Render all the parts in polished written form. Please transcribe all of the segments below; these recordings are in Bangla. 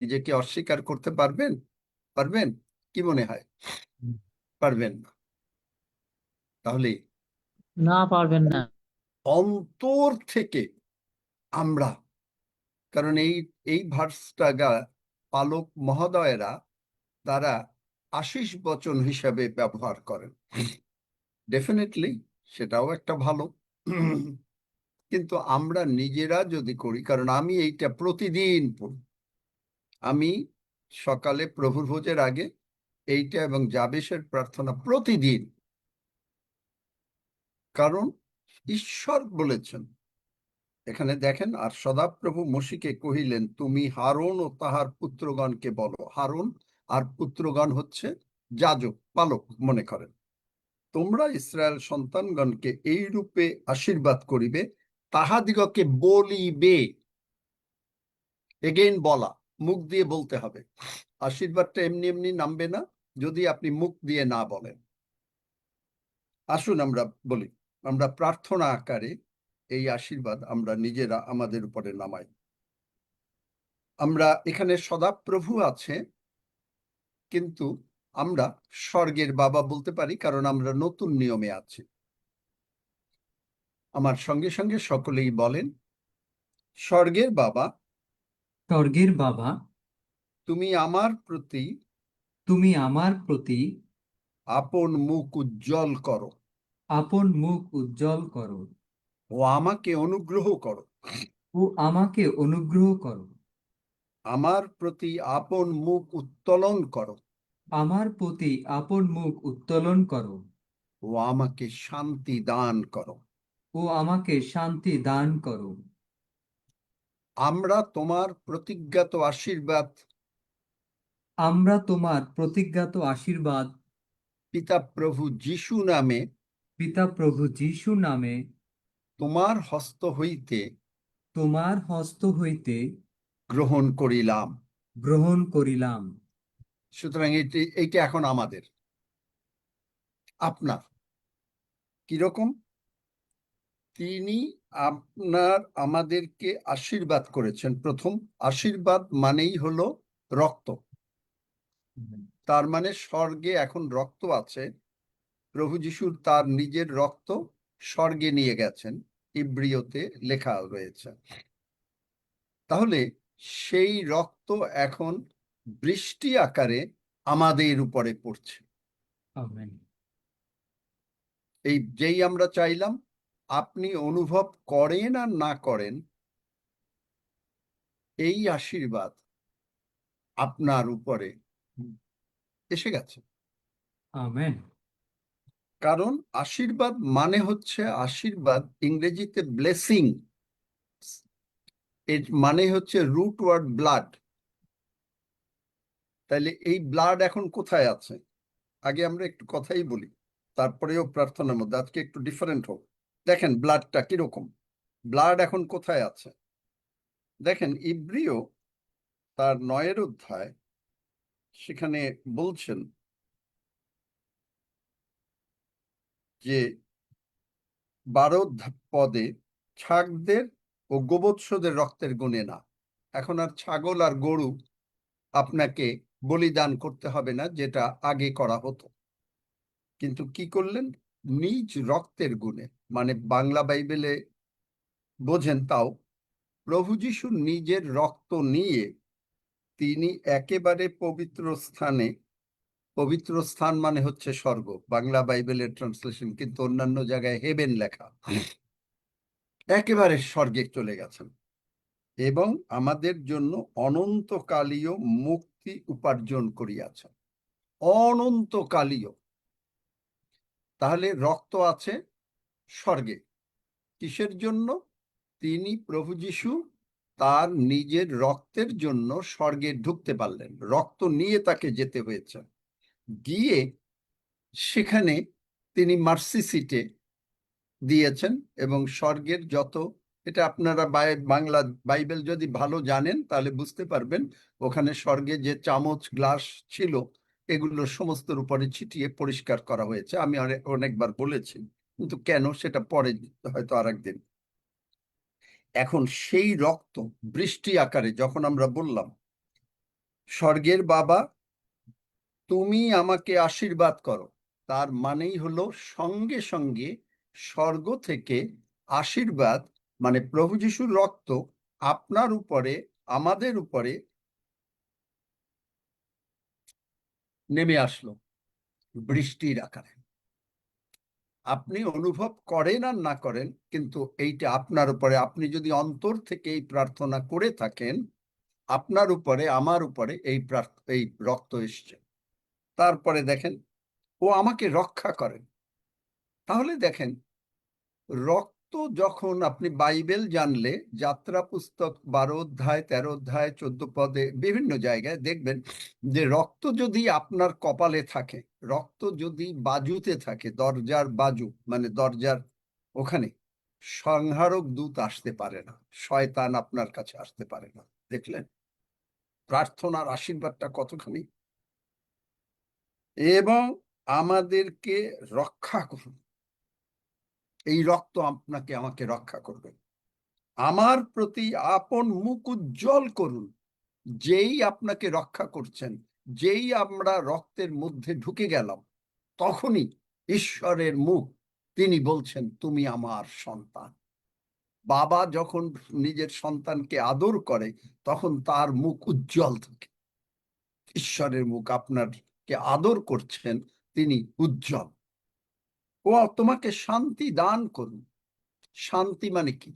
নিজেকে অস্বীকার করতে পারবেন? পারবেন? কি মনে হয়? পারবেন না। তাহলে না, পারবেন না। অন্তর থেকে আমরা, কারণ এই এই ভার্সটা পালক মহোদয়েরা তারা আশীষ বচন হিসাবে ব্যবহার করেন। ডেফিনেটলি সেটাও একটা ভালো, কিন্তু আমরা নিজেরা যদি করি, কারণ আমি এইটা প্রতিদিন পড়ি। আমি সকালে প্রভুর ভোজের আগে এইটা এবং জাবেশের প্রার্থনা প্রতিদিন, কারণ ঈশ্বর বলেছেন এখানে দেখেন, আর সদাপ্রভু মসিকে কহিলেন, তুমি হারুন ও তাহার পুত্রগণকে বলো। হারুন আর পুত্রগণ হচ্ছে যাজক, পালক মনে করেন, তোমরা ইসরায়েল সন্তানগণকে এই রূপে আশীর্বাদ করিবে, তাহাদিগকে বলিবে। এগেইন বলা, মুখ দিয়ে বলতে হবে। আশীর্বাদটা এমনি এমনি নামবে না যদি আপনি মুখ দিয়ে না বলেন। আসুন আমরা বলি, আমরা প্রার্থনা আকারে এই আশীর্বাদ আমরা নিজেরা আমাদের উপরে নামাই। আমরা এখানে সদাপ্রভু আছে, কিন্তু আমরা স্বর্গের বাবা বলতে পারি, কারণ আমরা নতুন নিয়মে আছি। আমার সঙ্গে সঙ্গে সকলেই বলেন, স্বর্গের বাবা, স্বর্গের বাবা, তুমি আমার প্রতি তুমি আমার প্রতি আপন মুখ উজ্জ্বল করো আপন মুখ উজ্জ্বল করো ও আমাকে অনুগ্রহ করো। ও আমাকে অনুগ্রহ করো। আমার প্রতি আপন মুখ উত্তোলন করো আমার প্রতি আপন মুখ উত্তোলন করো ও আমাকে শান্তি দান করো। ও আমাকে শান্তি দান করো। আমরা তোমার প্রতিজ্ঞাত আশীর্বাদ আমরা তোমার প্রতিজ্ঞাত আশীর্বাদ পিতা প্রভু যিশু নামে পিতা প্রভু যিশু নামে তোমার হস্ত হইতে তোমার হস্ত হইতে গ্রহণ করিলাম। গ্রহণ করিলাম। সুতরাং এইটা এখন আমাদের, আপনার। কিরকম? তিনি আমাদেরকে আশীর্বাদ করেছেন। প্রথম আশীর্বাদ মানেই হলো রক্ত। তার মানে স্বর্গে এখন রক্ত আছে। প্রভু যিশুর তার নিজের রক্ত স্বর্গে নিয়ে গেছেন, ইব্রিয়তে লেখা রয়েছে। তাহলে সেই রক্ত এখন বৃষ্টি আকারে আমাদের উপরে পড়ছে। আমেন। এই যেই আমরা চাইলাম, আপনি অনুভব করেন আর না করেন, এই আশীর্বাদ আপনার উপরে এসে গেছে। আমেন। কারণ আশীর্বাদ মানে হচ্ছে, আশীর্বাদ ইংরেজিতে ব্লেসিং, এর মানে হচ্ছে রুট ওয়ার্ড ব্লাড। তাইলে এই ব্লাড এখন কোথায় আছে? আগে আমরা একটু কথাই বলি, তারপরেও প্রার্থনার মধ্যে আজকে একটু ডিফারেন্ট হোক। দেখেন ব্লাডটা কিরকম, ব্লাড এখন কোথায় আছে। দেখেন ইব্রিয় তার 9 অধ্যায়, সেখানে বলছেন যে 12 পদে, ছাগদের ও গোবৎসদের রক্তের গুণে না। এখন আর ছাগল আর গরু আপনাকে বলিদান করতে হবে না, যেটা আগে করা হতো। কিন্তু কি করলেন? নিজ রক্তের গুণে, মানে বাংলা বাইবেলে বোঝেন তাও, প্রভু যিশু নিজের রক্ত নিয়ে তিনি একেবারে পবিত্র স্থানে, পবিত্র স্থান মানে হচ্ছে স্বর্গ, বাংলা বাইবেলের ট্রান্সলেশন, কিন্তু অন্যান্য জায়গায় হেভেন লেখা, একেবারে স্বর্গে চলে গেছেন এবং আমাদের জন্য অনন্তকালীয় মুক্তি উপার্জন করিয়াছেন। অনন্তকালীয়। তাহলে রক্ত আছে স্বর্গে, কিসের জন্য? তিনি প্রভু যিশু তার নিজের রক্তের জন্য স্বর্গে ঢুকতে পারলেন, রক্ত নিয়ে তাকে যেতে হয়েছে। গিয়ে সেখানে তিনি মার্সি সিটে দিয়েছেন এবং স্বর্গের যত, এটা আপনারা বাংলা বাইবেল যদি ভালো জানেন তাহলে বুঝতে পারবেন, ওখানে স্বর্গে যে চামচ গ্লাস ছিল এগুলো সমস্তর উপরে ছিটিয়ে পরিষ্কার করা হয়েছে। আমি অনেকবার বলেছি, কিন্তু কেন সেটা পরে, হয়তো আরেকদিন। এখন সেই রক্ত বৃষ্টি আকারে, যখন আমরা বললাম স্বর্গের বাবা, তুমি আমাকে আশীর্বাদ করো, তার মানেই হলো সঙ্গে সঙ্গে স্বর্গ থেকে আশীর্বাদ, মানে প্রভু যিশুর রক্ত আপনার উপরে, আমাদের উপরে নেমে আসলো বৃষ্টির আকারে। আপনি অনুভব করেন আর না করেন, কিন্তু এইটা আপনার উপরে, আপনি যদি অন্তর থেকে এই প্রার্থনা করে থাকেন, আপনার উপরে, আমার উপরে এই রক্ত এসছে। তারপরে দেখেন, ও আমাকে রক্ষা করেন। তাহলে দেখেন, রক্ত যখন আপনি বাইবেল জানলে, যাত্রা পুস্তক 12 অধ্যায়, 13 অধ্যায়, 14 পদে, বিভিন্ন জায়গায় দেখবেন যে রক্ত যদি আপনার কপালে থাকে, রক্ত যদি বাজুতে থাকে, দরজার বাজু মানে দরজার ওখানে, সংহারক দূত আসতে পারে না, শয়তান আপনার কাছে আসতে পারে না। দেখলেন প্রার্থনার আশীর্বাদটা কতখানি? এবং আমাদেরকে রক্ষা করুন, এই রক্ত আপনাকে আমাকে রক্ষা করবে। আমার প্রতি আপন মুখ উজ্জ্বল করুন। যেই আপনাকে রক্ষা করছেন, যেই আমরা রক্তের মধ্যে ঢুকে গেলাম, তখনই ঈশ্বরের মুখ, তিনি বলছেন তুমি আমার সন্তান। বাবা যখন নিজের সন্তানকে আদর করে, তখন তার মুখ উজ্জ্বল থাকে। ঈশ্বরের মুখ আপনাকে আদর করছেন, তিনি উজ্জ্বল। ও তোমাকে শান্তি দান করুন। শান্তি মানে কি?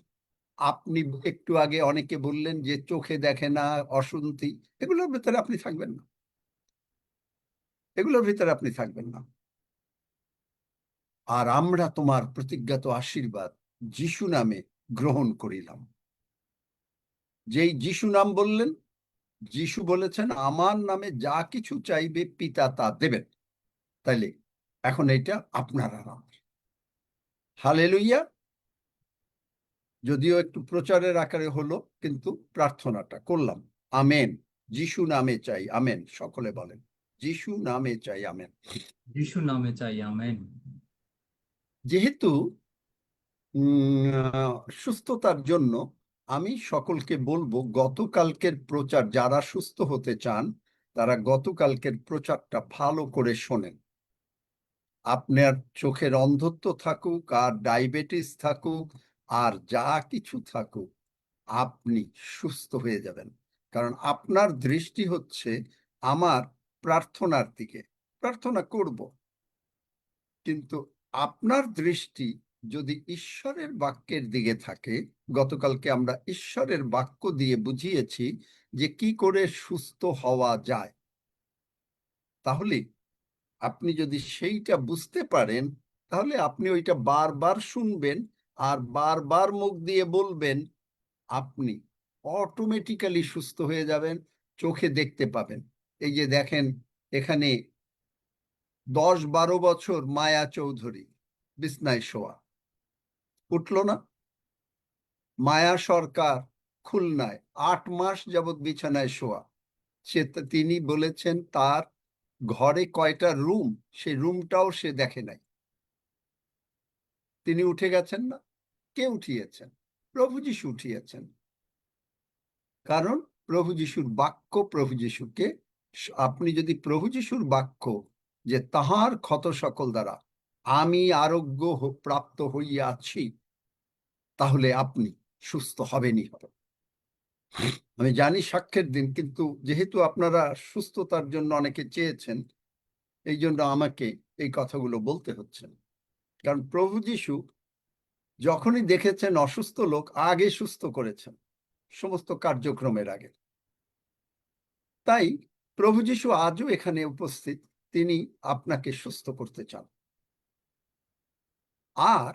আপনি একটু আগে অনেকে বললেন যে চোখে দেখে না, অশুন্তি, এগুলোর ভিতরে আপনি থাকবেন না, এগুলোর ভিতরে আপনি থাকবেন না। আর আমরা তোমার প্রতিজ্ঞাত আশীর্বাদ যিশু নামে গ্রহণ করিলাম। যেই যিশু নাম বললেন, যিশু বলেছেন আমার নামে যা কিছু চাইবে পিতা তা দেবেন। তাইলে এখন এটা আপনার আর আমার। হালেলুইয়া। যদিও একটু প্রচারের আকারে হলো, কিন্তু প্রার্থনাটা করলাম। আমেন। যিশু নামে চাই, আমেন। সকলে বলেন যিশু নামে চাই, আমেন। যিশু নামে চাই, আমেন। যেহেতু সুস্থতার জন্য আমি সকলকে বলবো, গতকালকের প্রচার, যারা সুস্থ হতে চান তারা গতকালকের প্রচারটা ভালো করে শোনেন। আপনার চোখের অন্ধত্ব থাকুক আর ডায়াবেটিস থাকুক আর যা কিছু থাকুক, আপনি সুস্থ হয়ে যাবেন। কারণ আপনার দৃষ্টি হচ্ছে আমার প্রার্থনার দিকে, প্রার্থনা করব, কিন্তু আপনার দৃষ্টি যদি ঈশ্বরের বাক্যের দিকে থাকে, গতকালকে আমরা ঈশ্বরের বাক্য দিয়ে বুঝিয়েছি যে কি করে সুস্থ হওয়া যায়, তাহলে আপনি যদি সেইটা বুঝতে পারেন, তাহলে আপনি ওইটা বারবার শুনবেন আর বারবার মুখ দিয়ে বলবেন, আপনি অটোমেটিক্যালি সুস্থ হয়ে যাবেন, চোখে দেখতে পাবেন। এই যে দেখেন, এখানে 10-12 বছর মায়া চৌধুরী বিছনায় শোয়া, উঠল না। মায়া সরকার খুলনায় 8 মাস যাবৎ বিছানায় শোয়া, তিনি বলেছেন তার ঘরে কয়টা রুম, সেই রুমটাও সে দেখে নাই। তিনি উঠে গেছেন না? কে উঠিয়েছেন? প্রভু যিশু উঠিয়েছেন। কারণ প্রভু যিশুর বাক্য, প্রভু যিশুকে, আপনি যদি প্রভু যিশুর বাক্য যে তাহার ক্ষত সকল দ্বারা আমি আরোগ্য প্রাপ্ত হইয়াছি, তাহলে আপনি সুস্থ হবেনই হবে। আমি জানি সাক্ষ্যের দিন, কিন্তু যেহেতু আপনারা সুস্থতার জন্য অনেকে চেয়েছেন, এই জন্য আমাকে এই কথাগুলো বলতে হচ্ছে। কারণ প্রভু যিশু যখনই দেখেছেন অসুস্থ লোক, আগে সুস্থ করেছেন সমস্ত কার্যক্রমের আগে। তাই প্রভু যিশু আজও এখানে উপস্থিত, তিনি আপনাকে সুস্থ করতে চান। আর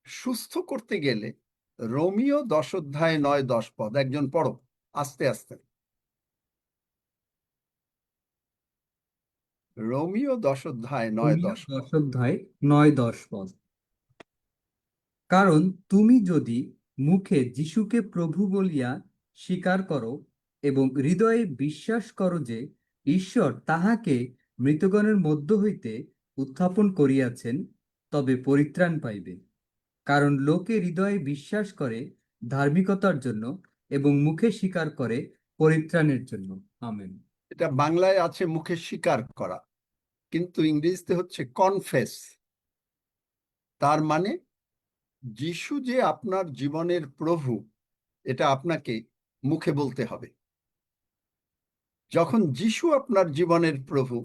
সুস্থ করতে গেলে রোমিও 10 অধ্যায় 9-10 পদ একজন পড়ো আস্তে আস্তে। রোমিও 10 অধ্যায় 9-10 পদ। 10 অধ্যায় 9-10 পদ। কারণ তুমি যদি মুখে যিশুকে প্রভু বলিয়া স্বীকার করো এবং হৃদয়ে বিশ্বাস করো যে ঈশ্বর তাহাকে মৃতগণের মধ্য হইতে উত্থাপন করিয়াছেন, তবে পরিত্রাণ পাইবে। কারণ লোকে হৃদয়ে বিশ্বাস করে ধার্মিকতার জন্য এবং মুখে স্বীকার করে পরিত্রাণের জন্য। আমেন। এটা বাংলায় আছে মুখে স্বীকার করা, কিন্তু ইংরেজিতে হচ্ছে কনফেস। তার মানে যিশু যে আপনার জীবনের প্রভু, এটা আপনাকে মুখে বলতে হবে। যখন যিশু আপনার জীবনের প্রভু,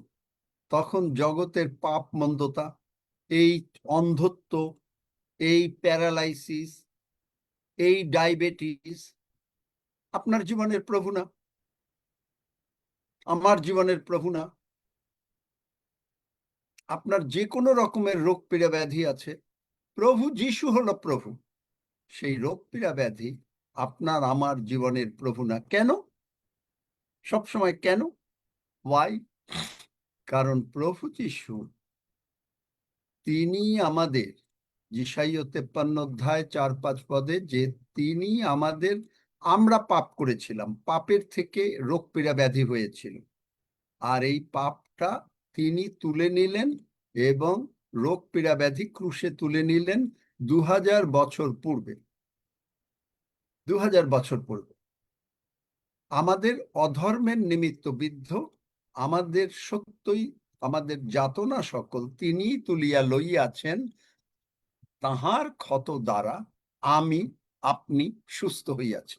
তখন জগতের পাপ মন্দতা, এই অন্ধত্ব, এই প্যারালাইসিস, এই ডায়াবেটিস আপনার জীবনের প্রভু না, আমার জীবনের প্রভু না। আপনার যে কোনো রকমের রোগ পীড়া ব্যাধি আছে, প্রভু যিশু হলো প্রভু। সেই রোগ পীড়া ব্যাধি আপনার আমার জীবনের প্রভু না। কেন? সবসময় কেন? ওয়াই? কারণ প্রভু যিশু, তিনি আমাদের, যিশাইয় 53 অধ্যায় 4-5 পদে, যে তিনি আমাদের, আমরা পাপ করেছিলাম, পাপের থেকে রোগ পীড়া ব্যাধি হয়েছিল, আর এই পাপটা তিনি তুলে নিলেন এবং রোগ পীড়া ব্যাধি ক্রুশে তুলে নিলেন 2000 বছর পূর্বে। 2000 বছর পূর্বে আমাদের অধর্মের নিমিত্ত বিদ্ধ, আমাদের সত্যই আমাদের যাতনা সকল তিনি তুলিয়া লইয়াছেন, তাহার ক্ষত দ্বারা আমি আপনি সুস্থ হইয়াছি।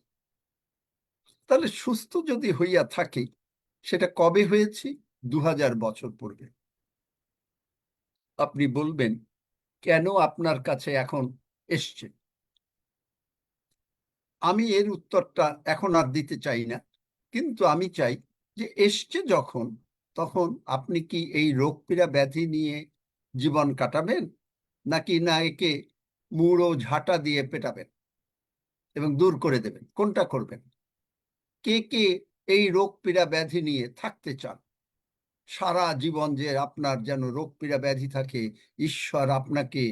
তাহলে সুস্থ যদি হইয়া থাকি, সেটা কবে হয়েছি? 2000 বছর পূর্বে। আপনি বলবেন, কেন আপনার কাছে এখন এসছে? আমি এর উত্তরটা এখন আর দিতে চাই না, কিন্তু আমি চাই যে এসছে যখন, তখন আপনি কি এই রোগ পীড়া ব্যাধি নিয়ে জীবন কাটাবেন, নাকি না একে মুড়ো ঝাঁটা দিয়ে পেটাবেন এবং দূর করে দেবেন? কোনটা করবেন? কে কে এই রোগ পীড়া ব্যাধি নিয়ে থাকতে চান? সারা জীবন যে আপনার যেন রোগ পীড়া ব্যাধি থাকে, ঈশ্বর আপনাকে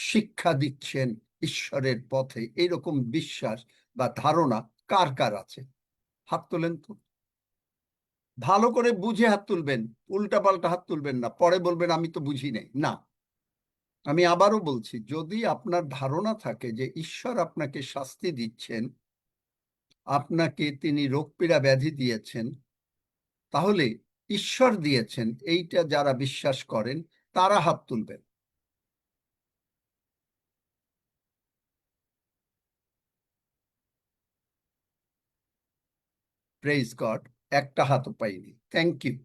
শিক্ষা দিচ্ছেন ঈশ্বরের পথে, এরকম বিশ্বাস বা ধারণা কার কার আছে? হাত তোলেন তো। ভালো করে বুঝে হাত তুলবেন, উল্টা পাল্টা হাত তুলবেন না, পরে বলবেন আমি তো বুঝি নাই। না, আমি আবারও বলছি, যদি আপনার ধারণা থাকে যে ঈশ্বর আপনাকে শাস্তি দিচ্ছেন, আপনাকে তিনি রোগ পীড়া ব্যাধি দিয়েছেন, তাহলে ঈশ্বর দিয়েছেন এইটা যারা বিশ্বাস করেন, তারা হাত তুলবেন। প্রেজ গড, একটা হাতও পাইনি। Thank you.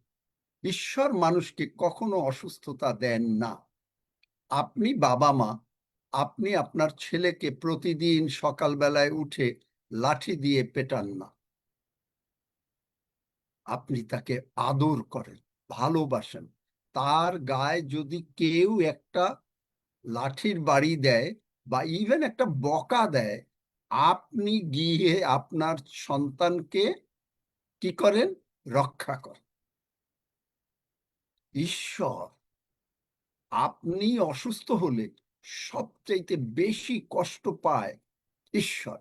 ঈশ্বর মানুষকে কখনো অসুস্থতা দেন না। আপনি বাবা মা, আপনি আপনার ছেলেকে প্রতিদিন সকালবেলায় উঠে লাঠি দিয়ে পেটান না। আপনি তাকে আদর করেন, ভালোবাসেন। তার গায়ে যদি কেউ একটা লাঠির বাড়ি দেয় বা ইভেন একটা বকা দেয়, আপনি গিয়ে আপনার সন্তানকে কি করেন? রক্ষা করেন। ঈশ্বর, আপনি অসুস্থ হলে সবচাইতে বেশি কষ্ট পায় ঈশ্বর।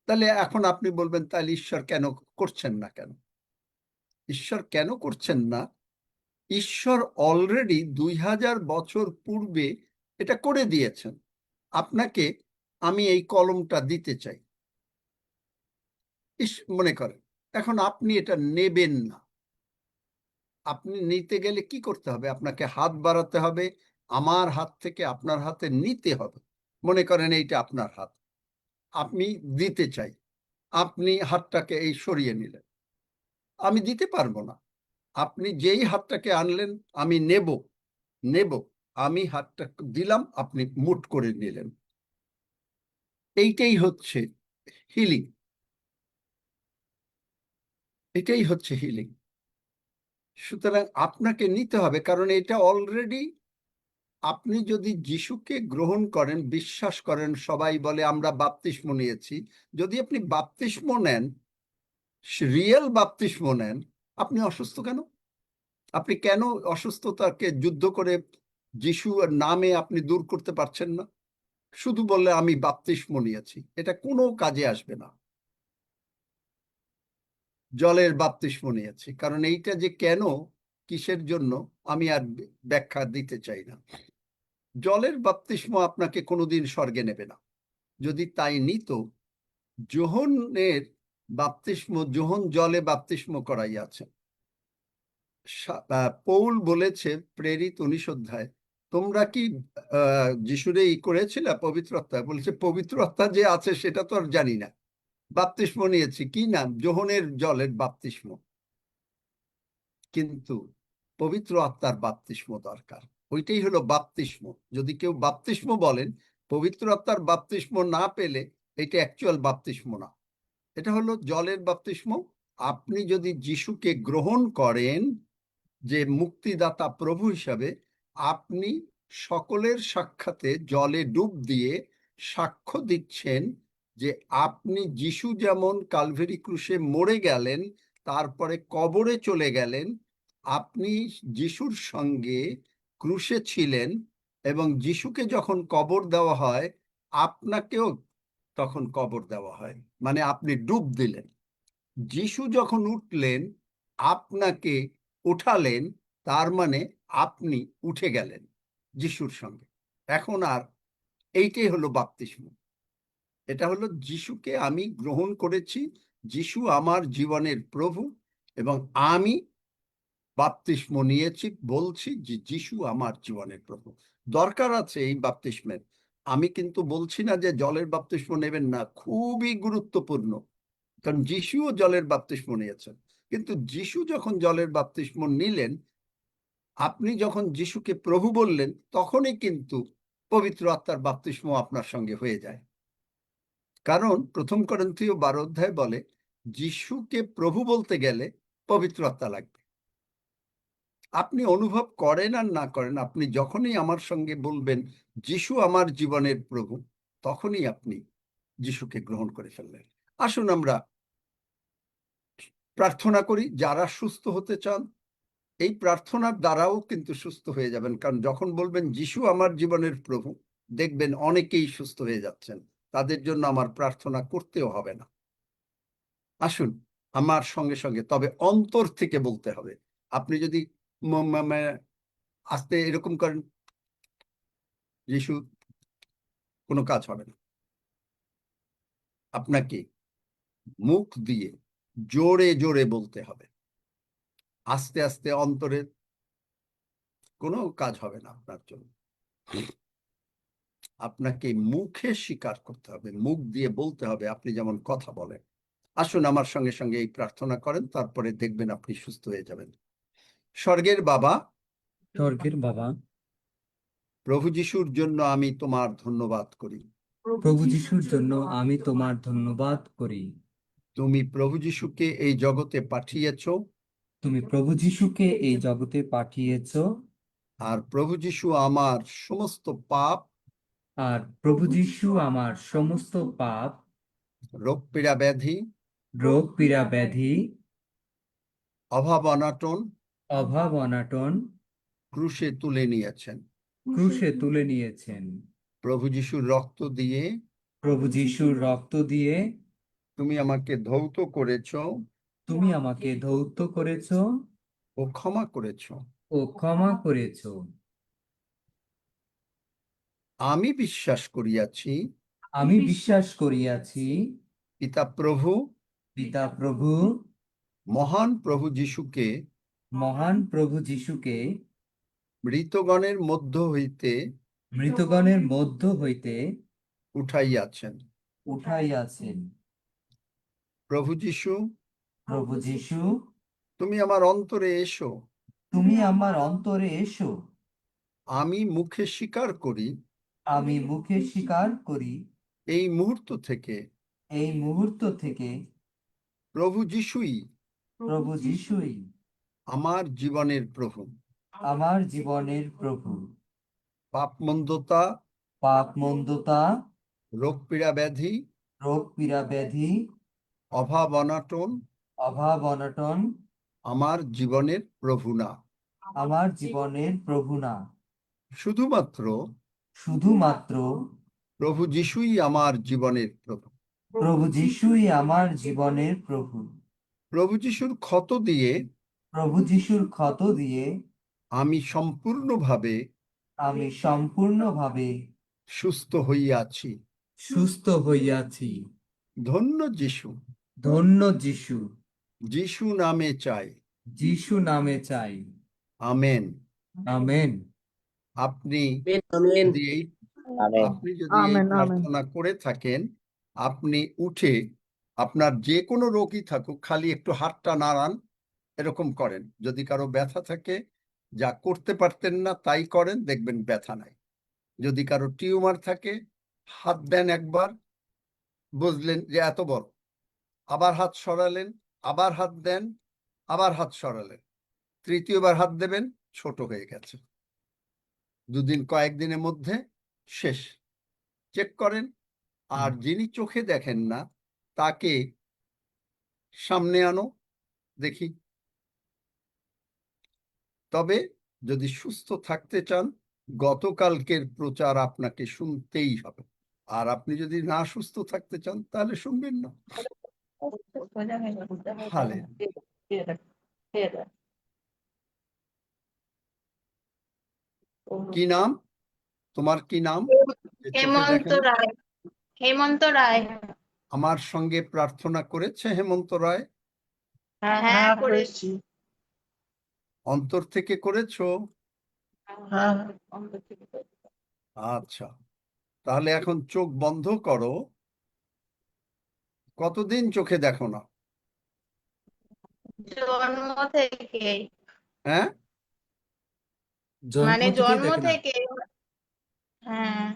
তাহলে এখন আপনি বলবেন, তাহলে ঈশ্বর কেন করছেন না? কেন ঈশ্বর কেন করছেন না? ঈশ্বর অলরেডি 2000 বছর পূর্বে এটা করে দিয়েছেন। আপনাকে আমি এই কলমটা দিতে চাই, মনে করেন। এখন আপনি এটা নেবেন না। আপনি নিতে গেলে কি করতে হবে? আপনাকে হাত বাড়াতে হবে, আমার হাত থেকে আপনার হাতে নিতে হবে। মনে করেন এইটা আপনার হাত, আপনি দিতে চাই, আপনি হাতটাকে এই সরিয়ে নিলেন, আমি দিতে পারবো না। আপনি যেই হাতটাকে আনলেন, আমি নেব, নেব, আমি হাতটা দিলাম, আপনি মুট করে নিলেন। এইটাই হচ্ছে হিলিং, এটাই হচ্ছে হিলিং। সুতরাং আপনাকে নিতে হবে, কারণ এটা অলরেডি, আপনি যদি যিশুকে গ্রহণ করেন, বিশ্বাস করেন, সবাই বলে আমরা বাপ্তিস্ম নিয়েছি, যদি আপনি বাপ্তিস্ম নেন, রিয়েল বাপ্তিস্ম নেন, আপনি অসুস্থ কেন? আপনি কেন অসুস্থতাকে যুদ্ধ করে যিশুর নামে আপনি দূর করতে পারছেন না? শুধু বললে আমি বাপ্তিস্ম নিয়েছি, এটা কোনো কাজে আসবে না। জলের বাপ্তিস্ম নিয়েছি, কারণ এইটা যে কেন, কিসের জন্য, আমি আর ব্যাখ্যা দিতে চাই না। জলের বাপ্তিস্ম আপনাকে কোনোদিন স্বর্গে নেবে না। যদি তাই নিত, যোহনের বাপ্তিস্ম, যোহন জলে বাপ্তিস্ম করাইয়াছেন, পৌল বলেছে প্রেরিত 19 অধ্যায়, তোমরা কি যিশুরে করেছিলে পবিত্র আত্মা? বলেছে পবিত্র আত্মা যে আছে সেটা তো আর জানি না, বাপ্তিস্ম নিয়েছি, কি নাম, যোহনের জলের বাপ্তিস্ম, কিন্তু পবিত্র আত্মার বাপ্তিস্ম দরকার। ওইটাই হলো বাপ্তিস্ম। যদি কেউ বাপ্তিস্ম বলেন, পবিত্র আত্মার বাপ্তিস্ম না পেলে এটা অ্যাকচুয়াল বাপ্তিস্ম না, এটা হলো জলের বাপ্তিস্ম। আপনি যদি যিশুকে গ্রহণ করেন যে মুক্তিদাতা প্রভু হিসাবে, আপনি সকলের সাক্ষাতে জলে ডুব দিয়ে সাক্ষ্য দিচ্ছেন যে আপনি যিশু যেমন কালভেরি ক্রুশে মরে গেলেন, তারপরে কবরে চলে গেলেন, আপনি যিশুর সঙ্গে ক্রুশে ছিলেন, এবং যিশুকে যখন কবর দেওয়া হয় আপনাকেও তখন কবর দেওয়া হয়, মানে আপনি ডুব দিলেন। যিশু যখন উঠলেন আপনাকে উঠালেন, তার মানে আপনি উঠে গেলেন যিশুর সঙ্গে। এখন আর এইটাই হলো বাপ্তিস্ম। এটা হলো যিশুকে আমি গ্রহণ করেছি, যিশু আমার জীবনের প্রভু, এবং আমি বাপ্তিস্ম নিয়েছি, বলছি যে যিশু আমার জীবনের প্রভু। দরকার আছে এই বাপ্তিস্মের। আমি কিন্তু বলছি না যে জলের বাপ্তিস্ম নেবেন না, খুবই গুরুত্বপূর্ণ, কারণ যিশুও জলের বাপ্তিস্ম নিয়েছেন। কিন্তু যিশু যখন জলের বাপ্তিস্ম নিলেন, আপনি যখন যিশুকে প্রভু বললেন, তখনই কিন্তু পবিত্র আত্মার বাপ্তিস্ম আপনার সঙ্গে হয়ে যায়। কারণ 1 করিন্থীয় 12 অধ্যায় বলে যিশুকে প্রভু বলতে গেলে পবিত্র আত্মা লাগবে। আপনি অনুভব করেন আর না করেন, আপনি যখনই আমার সঙ্গে বলবেন যিশু আমার জীবনের প্রভু, তখনই আপনি যিশুকে গ্রহণ করে ফেললেন। আসুন আমরা প্রার্থনা করি। যারা সুস্থ হতে চান, এই প্রার্থনার দ্বারাও কিন্তু সুস্থ হয়ে যাবেন, কারণ যখন বলবেন যিশু আমার জীবনের প্রভু, দেখবেন অনেকেই সুস্থ হয়ে যাচ্ছেন, তাদের জন্য আমার প্রার্থনা করতেও হবে না। আসুন আমার সঙ্গে সঙ্গে, তবে অন্তর থেকে বলতে হবে। আপনি যদি আস্তে এরকম করেন, যিশু, কোনো কাজ হবে না। আপনাকে মুখ দিয়ে জোরে জোরে বলতে হবে, আস্তে আস্তে অন্তরে, কোনো কাজ হবে না আপনার জন্য। আপনাকে মুখে স্বীকার করতে হবে, মুখ দিয়ে বলতে হবে, আপনি যেমন কথা বলেন। আসুন আমার সঙ্গে সঙ্গে এই প্রার্থনা করেন, তারপরে দেখবেন আপনি সুস্থ হয়ে যাবেন। স্বর্গের বাবা, স্বর্গের বাবা, প্রভু যিশুর জন্য আমি তোমার ধন্যবাদ করি। প্রভু যিশুর জন্য আমি তোমার ধন্যবাদ করি। তুমি প্রভু যিশুকে এই জগতে পাঠিয়েছ, তুমি প্রভু যিশুকে এই জগতে পাঠিয়েছ, আর প্রভু যিশু আমার সমস্ত পাপ, আর প্রভু যিশু আমার সমস্ত পাপ, রোগ পীড়া ব্যাধি, রোগ পীড়া ব্যাধি, অভাব অনাটন অভাব অনাটন ক্রুশে তুলে নিয়েছেন। ক্রুশে তুলে নিয়েছেন। প্রভু যিশুর রক্ত দিয়ে প্রভু যিশুর রক্ত দিয়ে তুমি আমাকে ধৌত করেছ তুমি আমাকে ধৌত করেছ ও ক্ষমা করেছ। ও ক্ষমা করেছ। আমি বিশ্বাস করিয়াছি আমি বিশ্বাস করিয়াছি পিতা প্রভু, পিতা প্রভু, মহান প্রভু যিশুকে মহান প্রভু যিশুকে মৃতগণের মধ্য হইতে মৃতগণের মধ্য হইতে উঠাইয়াছেন। উঠাইয়াছেন। প্রভু যিশু, প্রভু যিশু, তুমি আমার অন্তরে এসো। তুমি আমার অন্তরে এসো। আমি মুখে স্বীকার করি আমি মুখে স্বীকার করি এই মুহূর্ত থেকে এই মুহূর্ত থেকে প্রভু যিশুই প্রভু যিশুই আমার জীবনের প্রভু। আমার জীবনের প্রভু। পাপমন্দতা, পাপ মন্দতা, রোগ পীড়া ব্যাধি, রোগ পীড়া ব্যাধি, অভাব অনাটন অভাব অনটন আমার জীবনের প্রভু না। আমার জীবনের প্রভু না। শুধুমাত্র শুধুমাত্র প্রভু যিশুই আমার জীবনের প্রভু। প্রভু যিশুই আমার জীবনের প্রভু। প্রভু যিশুর ক্ষত দিয়ে প্রভু যিশুর ক্ষত দিয়ে আমি সম্পূর্ণভাবে আমি সম্পূর্ণভাবে সুস্থ হইয়াছি। সুস্থ হইয়াছি। ধন্য যিশু, ধন্য যিশু। যিশু নামে চাই। যিশু নামে চাই। আমেন। আমেন। আপনি আমেন। যদি এই আমেন। আপনি যদি এই আমেন, আমেন। প্রার্থনা করে থাকেন, আপনি উঠে আপনার যে কোনো রোগী থাকুক খালি একটু হাতটা নাড়ান, এরকম করেন। যদি কারো ব্যথা থাকে, যা করতে পারতেন না তাই করেন, দেখবেন ব্যথা নাই। যদি কারো টিউমার থাকে, হাত দেন একবার, বুঝলেন যে এত বড়, আবার হাত সরালেন, আবার হাত দেন, আবার হাত সরালেন, তৃতীয়বার হাত দেবেন, ছোট হয়ে গেছে। কয়েকদিনের মধ্যে শেষ। চেক করেন। আর যিনি চোখে দেখেন না তাকে সামনে আনো, দেখি। তবে যদি সুস্থ থাকতে চান, গতকালকের প্রচার আপনাকে শুনতেই হবে। আর আপনি যদি না সুস্থ থাকতে চান তাহলে শুনবেন না। হালে কি নাম তোমার? কি নাম? যে চোখে হেমন্ত দেখেন। রায়। হেমন্ত রায়। আমার সঙ্গে প্রার্থনা করেছে হেমন্ত রায়? হ্যাঁ, করেছি। অন্তর থেকে করেছো? হ্যাঁ। আচ্ছা, তাহলে এখন চোখ বন্ধ করো। কতদিন চোখে দেখো না? জন্ম থেকে। হ্যাঁ, মানে জন্ম দেখে না। থেকে। হ্যাঁ।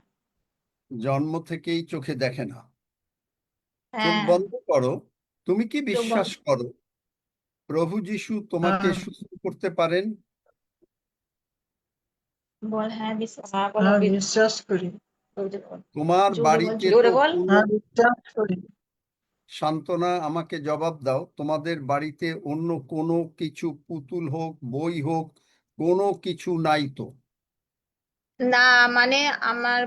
জন্ম থেকেই চোখে দেখে না। চোখ হ্যাঁ। বন্ধ করো। তুমি কি চোখ বিশ্বাস বন্ধ। করো প্রভু যিশু তোমাকে হ্যাঁ। সুস্থ করতে পারেন? বল হ্যাঁ বিশ্বাস। হ্যাঁ, বিশ্বাস করি। তোমার জোরে বল, বাড়িতে জোরে তো বল। কোনো হ্যাঁ, বিশ্বাস করি। সান্ত্বনা, আমাকে জবাব দাও। তোমাদের বাড়িতে অন্য কোনো কিছু, পুতুল হোক, বই হোক, কোনো কিছু নাই তো? না, মানে আমার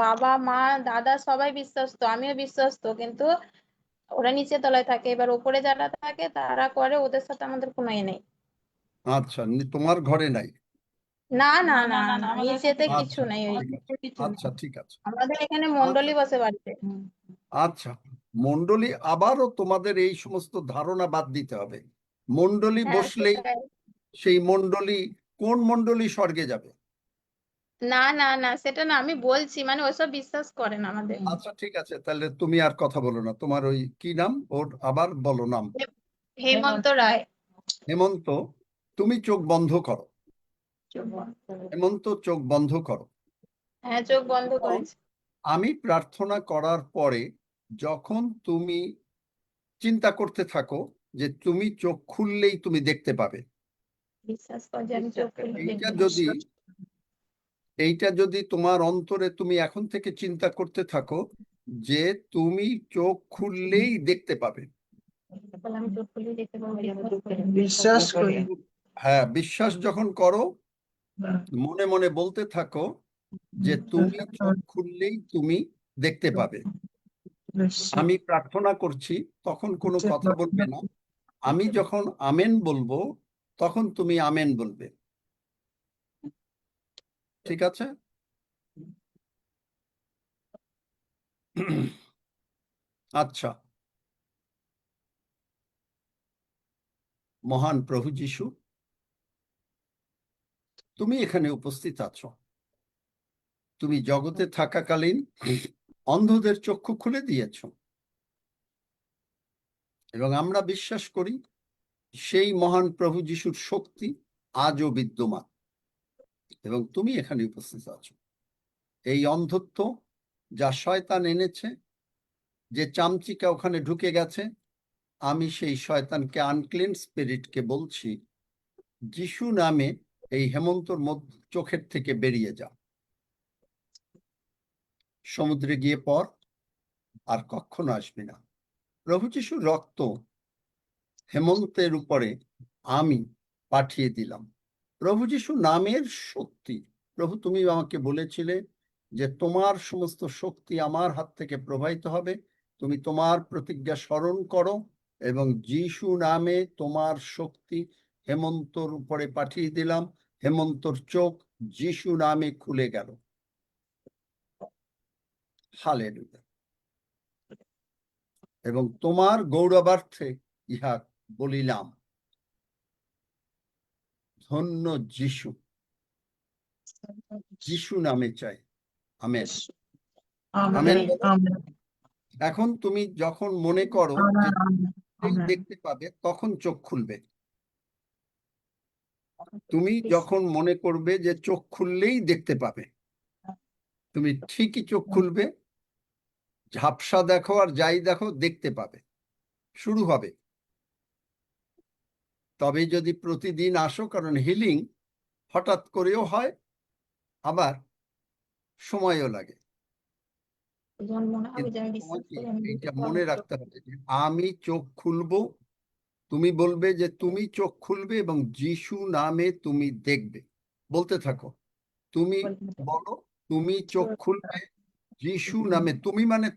বাবা মা দাদা সবাই বিশ্বস্ত, আমিও বিশ্বস্ত, কিন্তু ওরা নিচে তলায় থাকে, এবার উপরে যারা থাকে তারা করে, ওদের সাথে আমাদের কোনো এ নেই। আচ্ছা, তোমার ঘরে নাই? না না না না, নিচেতে কিছু আচ্ছা, নেই। ঠিক আছে। আচ্ছা, ঠিক আছে। আমাদের এখানে মন্ডলী বসে বাড়িতে। আচ্ছা, মণ্ডলী। আবারও তোমাদের এই সমস্ত ধারণা বাদ দিতে হবে। মণ্ডলী হ্যাঁ, বসলেই সেটাই। সেই মণ্ডলী, কোন মণ্ডলী স্বর্গে যাবে? না না না, সেটা না, আমি বলছি মানে ওসব বিশ্বাস করে না আমাদের। আচ্ছা, ঠিক আছে, তাহলে তুমি আর কথা বলো না। তোমার ওই কি নাম ওর? আবার বলো নাম। হেমন্ত রায়। হেমন্ত, তুমি চোখ বন্ধ করো। হেমন্ত, চোখ বন্ধ করো। হ্যাঁ, চোখ বন্ধ করেছি। আমি প্রার্থনা করার পরে যখন তুমি চিন্তা করতে থাকো যে তুমি চোখ খুললেই তুমি দেখতে পাবে, বিশ্বাস কর যে আমি চোখ খুলে এইটা দেখবো। যদি এইটা যদি তোমার অন্তরে তুমি এখন থেকে চিন্তা করতে থাকো যে তুমি চোখ খুললেই দেখতে পাবে। বলে আমি চোখ খুলে দেখতে পাবো। বিশ্বাস করি। হ্যাঁ, বিশ্বাস যখন করো, মনে মনে বলতে থাকো যে তুমি চোখ খুললেই তুমি দেখতে পাবে। আমি প্রার্থনা করছি, তখন কোনো কথা বলবে না। আমি যখন আমেন বলবো তখন তুমি আমেন বলবে। ঠিক আছে? আচ্ছা, মহান প্রভু যিশু, তুমি এখানে উপস্থিত আছো। তুমি জগতে থাকাকালীন অন্ধদের চক্ষু খুলে দিয়েছ, এবং আমরা বিশ্বাস করি সেই মহান প্রভু যিশুর শক্তি আজও বিদ্যমান, এবং তুমি এখানে উপস্থিত আছো। এই অন্ধত্ব যা শয়তান এনেছে, যে চামচিকা ওখানে ঢুকে গেছে, আমি সেই শয়তানকে, আনক্লিন স্পিরিটকে বলছি, যিশু নামে এই হেমন্তর চোখের থেকে বেরিয়ে যা, সমুদ্রে গিয়ে পর, আর কখনো আসবি না। প্রভু যিশুর রক্ত হেমন্তের উপরে আমি পাঠিয়ে দিলাম। প্রভু যিশু নামের শক্তি। প্রভু, তুমি আমাকে বলেছিলে যে তোমার সমস্ত শক্তি আমার হাত থেকে প্রবাহিত হবে। তুমি তোমার প্রতিজ্ঞা স্মরণ করো, এবং যিশু নামে তোমার শক্তি হেমন্তর উপরে পাঠিয়ে দিলাম। হেমন্তর চোখ যিশু নামে খুলে গেল। হালেলুয়া। এবং তোমার গৌরবার্থে ইহা বলিলাম। ধন্য যিশু, যিশু নামে চাই। আমেন। আমেন আমেন বলো। আমেন এখন তুমি যখন মনে করো যে আমেন এই আমেন দেখতে পাবে, তখন চোখ খুলবে। তুমি যখন মনে করবে যে চোখ খুললেই দেখতে পাবে, তুমি ঠিকই চোখ খুলবে, ঝাপসা দেখো আর যাই দেখো, দেখতে পাবে, শুরু হবে। তবে যদি প্রতিদিন আসো, কারণ হিলিং হঠাৎ করেও হয়, আবার সময়ও লাগে। যখন মনে হবে যে আমি কিন্তু বিশ্বাস তোমাকে করি আমি এইটা দেখতে পাবো, মনে রাখতে হবে যে আমি চোখ খুলবো। তুমি বলবে যে তুমি চোখ খুলবে এবং যিশু নামে তুমি দেখবে। বলতে থাকো, তুমি বলো, তুমি চোখ খুলবে যিশু নামে। তুমি মানে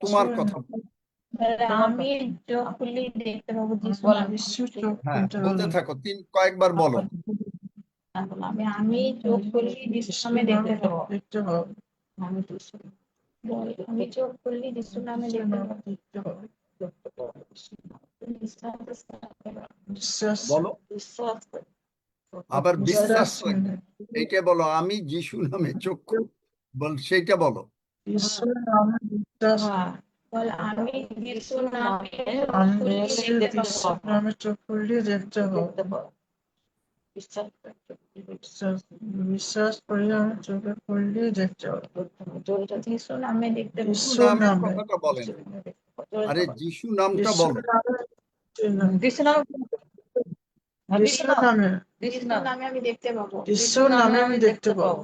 তোমার কথা। তাহলে আমি চোখ খুললেই দেখতে পাবো যিশু নামে। যিশু চোখ হ্যাঁ, খুলতে বলতে হবে। থাকো, কয়েকবার বলো। আমি চোখ খুললেই যিশু যিশু নামে নামে দেখতে পাবো। দেখতে হবে। আমি চোখ খুললেই যিশু নামে যিশু দেখতে নামে পাবো। দেখতে হবে। বিশ্বাস বিশ্বাস বলো, বিশ্বাস আবার বিশ্বাস বিশ্বাস লাগবে। এইটা বলো, আমি যিশু নামে চোখ বল, সেইটা বলো। যিশু নামে বিশ্বাস বল আমি যিশু নামে আমি খুললেই দেখতে যিশু পাবো। নামে চোখ খুললে দেখতে হবে। বিশ্বাস বিশ্বাস বিশ্বাস করি আমি চোখে খুললে দেখতে হবে। যিশু নামে দেখতে পাবো। যিশু যিশু নামের নামে কথাটা বলেন। আরে যিশু নামটা যিশু বলো। নামে যিশু নামে যিশু নামে আমি দেখতে পাবো। যিশু নামে আমি দেখতে পাবো।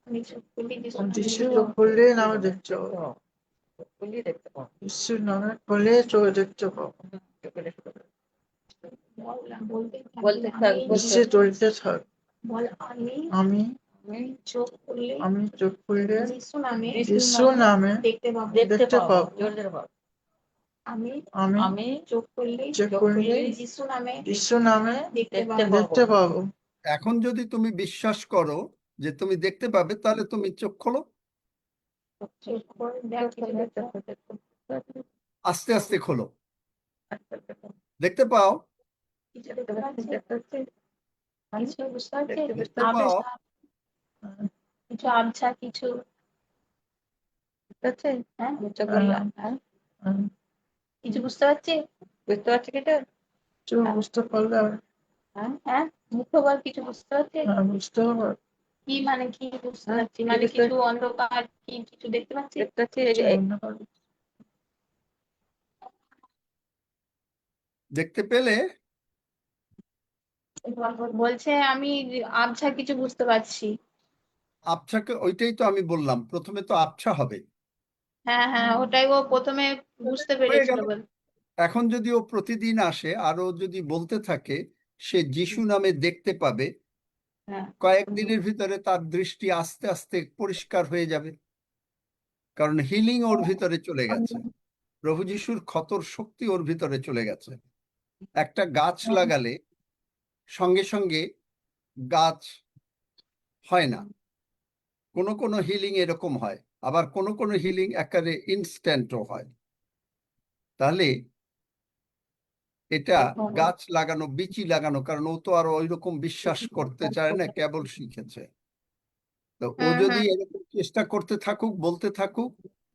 আমি চোখ খুললেই যিশু নামে যিশু দেখতে চোখ পাবো। খুললে নামে দেখতে পাবো। যিশু নামে খুলে চোখে দেখতে পাবো। বলতে থাক, বিশ্বে চলতে থাক। বল আমি চোখ খুললে আমি চোখ খুললে যিশু নামে দেখতে পাবো। দেখতে পাবো। আমি আমি চোখ খুললে চোখ খুললে যিশু নামে দেখতে দেখতে পাবো। পাবো। এখন যদি তুমি বিশ্বাস করো যে তুমি দেখতে পাবে, তাহলে তুমি চোখ খোলো, চোখ খুলে দেখ কিছু দেখতে পাবো। আস্তে আস্তে খোলো, দেখতে পাও, কিছু দেখতে পাচ্ছি? কিছু বুঝতে পারছি? দেখতে পাও। আবছা, কিছু আবছা কিছু বুঝতে পারছি? হ্যাঁ চোখ বললাম, হ্যাঁ কিছু বুঝতে পারছি? বুঝতে পারছি কিছু? চোখ বুঝতে পারলে হ্যাঁ মুখ বল, কিছু বুঝতে পারছি? বুঝতে হবে। কি মানে কি বুঝতে পারছি? মানে কিছু অন্ধকার কি কিছু দেখতে পাচ্ছি? দেখতে পেলে বলছে আমি আবছা কিছু বুঝতে পারছি। আবছাকে, ওইটাই তো আমি বললাম, প্রথমে তো আবছা হবে। হ্যাঁ হ্যাঁ ওটাই ও প্রথমে বুঝতে হয়ে পেরেছিল গেল। বল। এখন যদি ও প্রতিদিন আসে আর ও যদি বলতে থাকে সে যিশু নামে দেখতে পাবে, হ্যাঁ কয়েকদিনের ভিতরে তার দৃষ্টি আস্তে আস্তে পরিষ্কার হয়ে যাবে, কারণ হিলিং ওর ভিতরে চলে গেছে। প্রভু যিশুর ক্ষতর শক্তি ওর ভিতরে চলে গেছে। একটা গাছ লাগালে সঙ্গে সঙ্গে গাছ হয় না, কোনো কোনো হিলিং এরকম হয়, আবার কোনো কোনো হিলিং একেবারে ইনস্ট্যান্টও হয়। তাহলে এটা গাছ লাগানো, বিচি লাগানো, কারণ ও তো আর ওই রকম বিশ্বাস করতে চায় না, কেবল শিখেছে। তো ও যদি এরকম চেষ্টা করতে থাকুক, বলতে থাকুক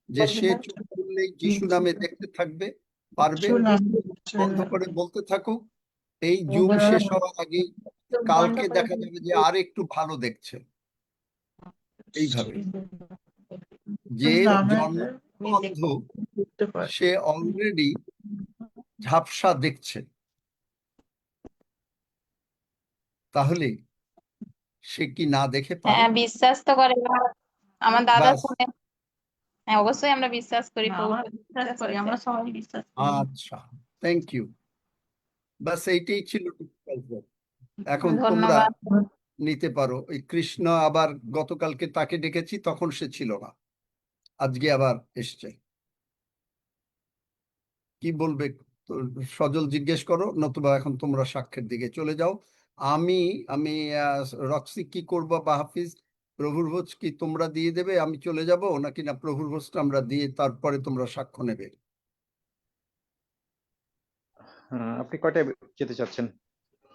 যে সে চোখ খুললেই যিশু নামে দেখতে থাকবে, পারবে, যিশু নামে বন্ধ করে বলতে থাকুক। এই জুম শেষ হওয়ার আগে কালকে দেখা যাবে যে আর একটু ভালো দেখছে। এইভাবে যে জন্ম অন্ধ, দেখতে পাই। সে অলরেডি ঝাপসা দেখছে, তাহলে সে কি না দেখে পারে? হ্যাঁ বিশ্বাস তো করে আমার দাদা ব্যাস, শুনে। হ্যাঁ অবশ্যই আমরা বিশ্বাস করি, বিশ্বাস করি, আমরা সবাই বিশ্বাস করি। আচ্ছা, থ্যাংক ইউ। ব্যাস এইটাই ছিল গল্প। এখন তোমরা ধন্যবাদ। নিতে পারো। ওই কৃষ্ণ আবার গতকালকে তাকে ডেকেছি, তখন সে ছিল না, আজকে আবার এসছে। কি বলবে তো সজল জিজ্ঞেস করো, নতুবা এখন তোমরা সাক্ষ্যের দিকে চলে যাও। আমি আমি রক্সি কি করবো বা হাফিজ, প্রভুর ভোজ কি তোমরা দিয়ে দেবে, আমি চলে যাব নাকি না প্রভুর ভোজটা আমরা দিয়ে তারপরে তোমরা সাক্ষ্য নেবে? আপনি কয়টায় যেতে চাচ্ছেন?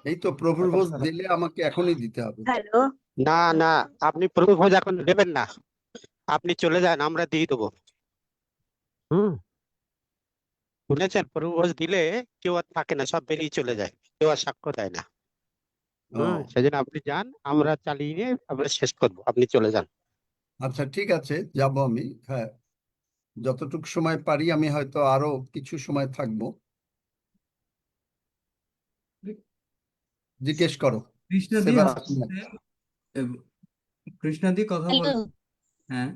এই তো প্রভুর ভোজ দিলে আমাকে এখনই দিতে হবে। হ্যালো, না না, আপনি প্রভু ভোজ এখন দেবেন না, আপনি চলে যান, আমরা দিয়ে দেবো। হুম, শুনেছেন? প্রভু ভোজ দিলে কেউ আর থাকে না, সব বেরিয়ে চলে যায়, কেউ আর সাক্ষ্য দেয় না। ও সেজন্য আপনি যান, আমরা চালিয়ে নিয়ে আমরা শেষ করবো, আপনি চলে যান। আচ্ছা, ঠিক আছে, যাব আমি। হ্যাঁ, যতটুকু সময় পারি আমি হয়তো আরো কিছু সময় থাকবো। জিজ্ঞেস করো। কৃষ্ণাদি সেবাস্টিয়ান। কৃষ্ণাদি কথা বল। হ্যালো, হ্যাঁ,